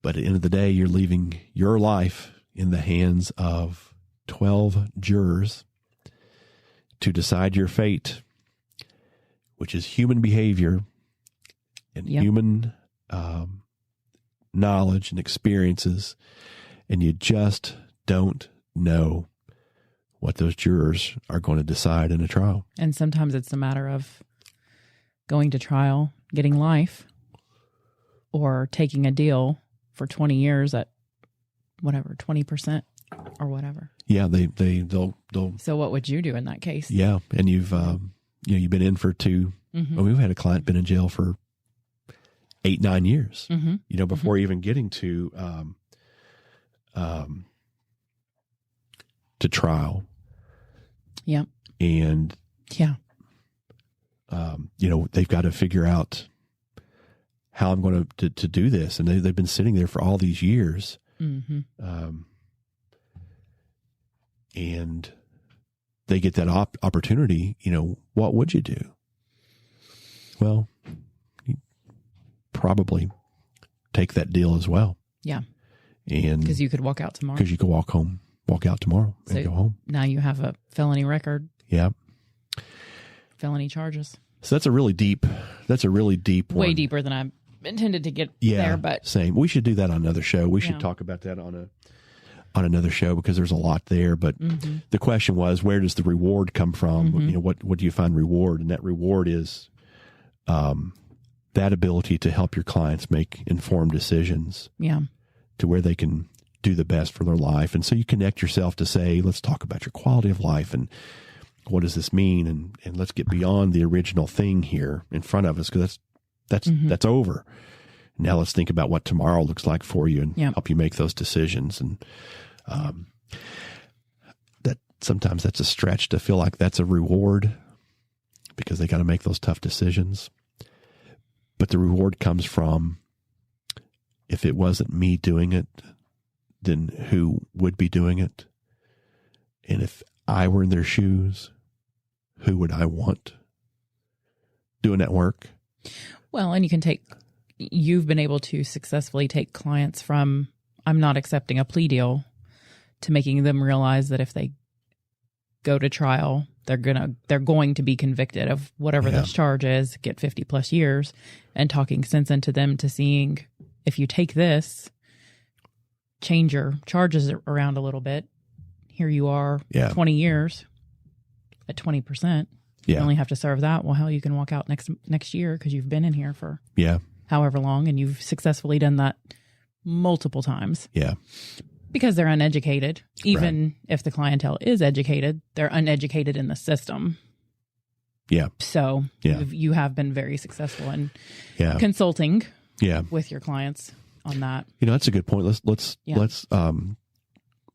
But at the end of the day, you're leaving your life in the hands of 12 jurors to decide your fate, which is human behavior and human knowledge and experiences. And you just don't know what those jurors are going to decide in a trial. And sometimes it's a matter of going to trial, getting life, or taking a deal for 20 years at whatever, 20%. or whatever. Yeah, they'll. So what would you do in that case? Yeah, and you've you've been in for 2. Well, we've had a client been in jail for 8-9 years. Before even getting to trial. Yeah. And yeah. They've got to figure out how I'm going to do this, and they've been sitting there for all these years. And they get that opportunity. What would you do? Well, you probably take that deal as well. Yeah. And because you could walk out tomorrow. Because you could walk out tomorrow and go home. Now you have a felony record. Yeah. Felony charges. So that's a really deep one. Way deeper than I intended to get there, but same. We should do that on another show. We should talk about that on another show, because there's a lot there. But the question was, where does the reward come from? What do you find reward? And that reward is that ability to help your clients make informed decisions. Yeah. To where they can do the best for their life. And so you connect yourself to say, let's talk about your quality of life and what does this mean? And let's get beyond the original thing here in front of us, because that's over. Now let's think about what tomorrow looks like for you and help you make those decisions. And that sometimes that's a stretch to feel like that's a reward, because they got to make those tough decisions. But the reward comes from, if it wasn't me doing it, then who would be doing it? And if I were in their shoes, who would I want doing that work? Well, and you've been able to successfully take clients from, I'm not accepting a plea deal, to making them realize that if they go to trial, they're going to be convicted of whatever the charge is, get 50 plus years, and talking sense into them to seeing, if you take this, change your charges around a little bit, here you are, 20 years at 20%. You only have to serve that. Well, hell, you can walk out next year because you've been in here for however long, and you've successfully done that multiple times. Yeah. Because they're uneducated. Even if the clientele is educated, they're uneducated in the system. Yeah. So you have been very successful in consulting with your clients on that. That's a good point. Let's and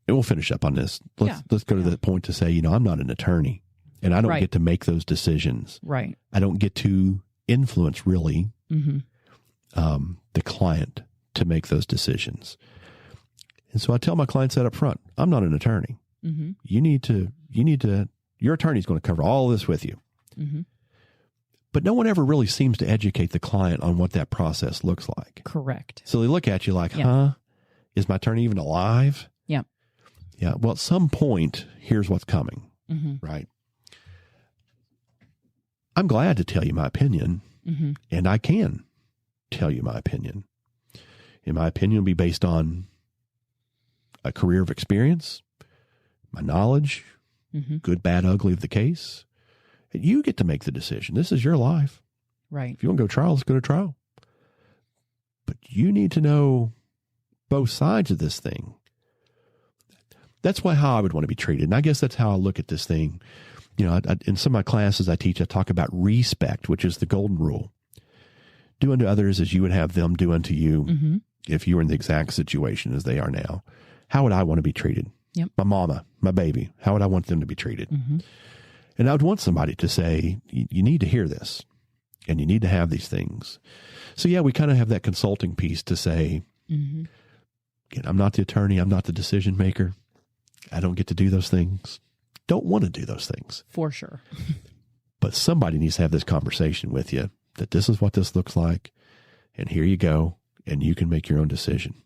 we'll finish up on this. Let's go to the point to say, I'm not an attorney, and I don't get to make those decisions. Right. I don't get to influence really the client to make those decisions. And so I tell my clients that up front, I'm not an attorney. You need to, your attorney's going to cover all this with you. But no one ever really seems to educate the client on what that process looks like. Correct. So they look at you like, is my attorney even alive? Yeah. Yeah. Well, at some point, here's what's coming. Right. I'm glad to tell you my opinion, and I can tell you my opinion. And my opinion will be based on a career of experience, my knowledge, good, bad, ugly of the case. You get to make the decision. This is your life. Right. If you want to go to trial, let's go to trial. But you need to know both sides of this thing. That's how I would want to be treated. And I guess that's how I look at this thing. In some of my classes I teach, I talk about respect, which is the golden rule. Do unto others as you would have them do unto you if you were in the exact situation as they are now. How would I want to be treated? Yep. My mama, my baby, how would I want them to be treated? And I would want somebody to say, you need to hear this, and you need to have these things. So we kind of have that consulting piece to say, again, I'm not the attorney. I'm not the decision maker. I don't get to do those things. Don't want to do those things. For sure. But somebody needs to have this conversation with you, that this is what this looks like, and here you go, and you can make your own decision.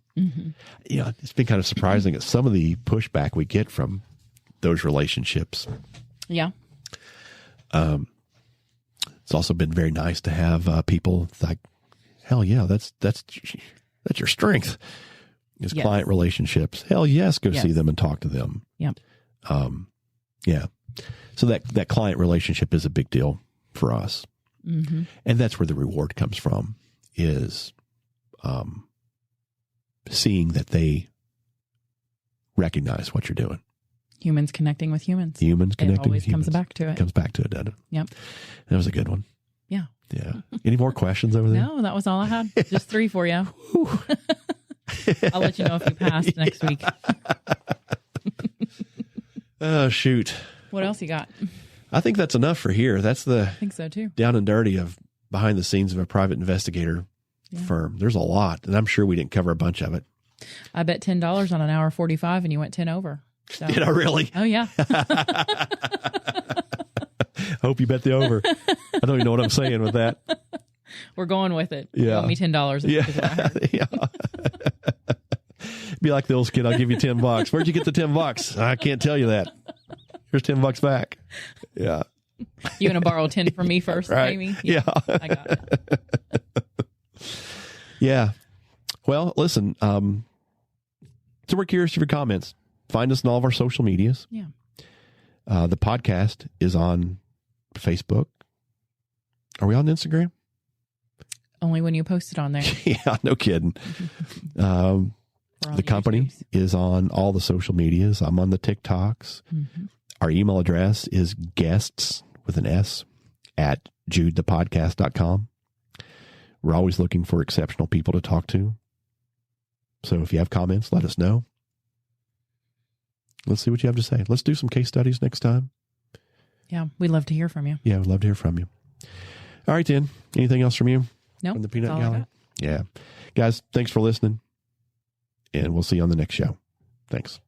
It's been kind of surprising at some of the pushback we get from those relationships. Yeah. It's also been very nice to have people like, hell yeah, that's your strength. Is client relationships. Hell yes, go see them and talk to them. Yep. Yeah. So that client relationship is a big deal for us. And that's where the reward comes from, is seeing that they recognize what you're doing. Humans connecting with humans. Humans connecting with humans. Comes back to it. Comes back to it, doesn't it? Yep. That was a good one. Yeah. Yeah. Any more questions over there? No, that was all I had. Just 3 for you. I'll let you know if you passed next week. Oh, shoot. What else you got? I think that's enough for here. That's the I think so too. Down and dirty of behind the scenes of a private investigator firm. There's a lot, and I'm sure we didn't cover a bunch of it. I bet $10 on an hour 45 and you went 10 over. So. Did I really? Oh, yeah. Hope you bet the over. I don't even know what I'm saying with that. We're going with it. Yeah. You owe me $10. Yeah. Be like the old kid, I'll give you $10. Where'd you get the $10? I can't tell you that. Here's $10 back. Yeah. You want to borrow 10 from me first, right. Amy? Yeah. I got it. Yeah. Well, listen, so we're curious of your comments. Find us in all of our social medias. Yeah. The podcast is on Facebook. Are we on Instagram? Only when you post it on there. Yeah, no kidding. The company is on all the social medias. I'm on the TikToks. Mm-hmm. Our email address is guests with an S at judethepodcast.com. We're always looking for exceptional people to talk to. So if you have comments, let us know. Let's see what you have to say. Let's do some case studies next time. Yeah, we'd love to hear from you. Yeah, we'd love to hear from you. All right, then. Anything else from you? No. From the Peanut Gallery? Yeah. Guys, thanks for listening. And we'll see you on the next show. Thanks.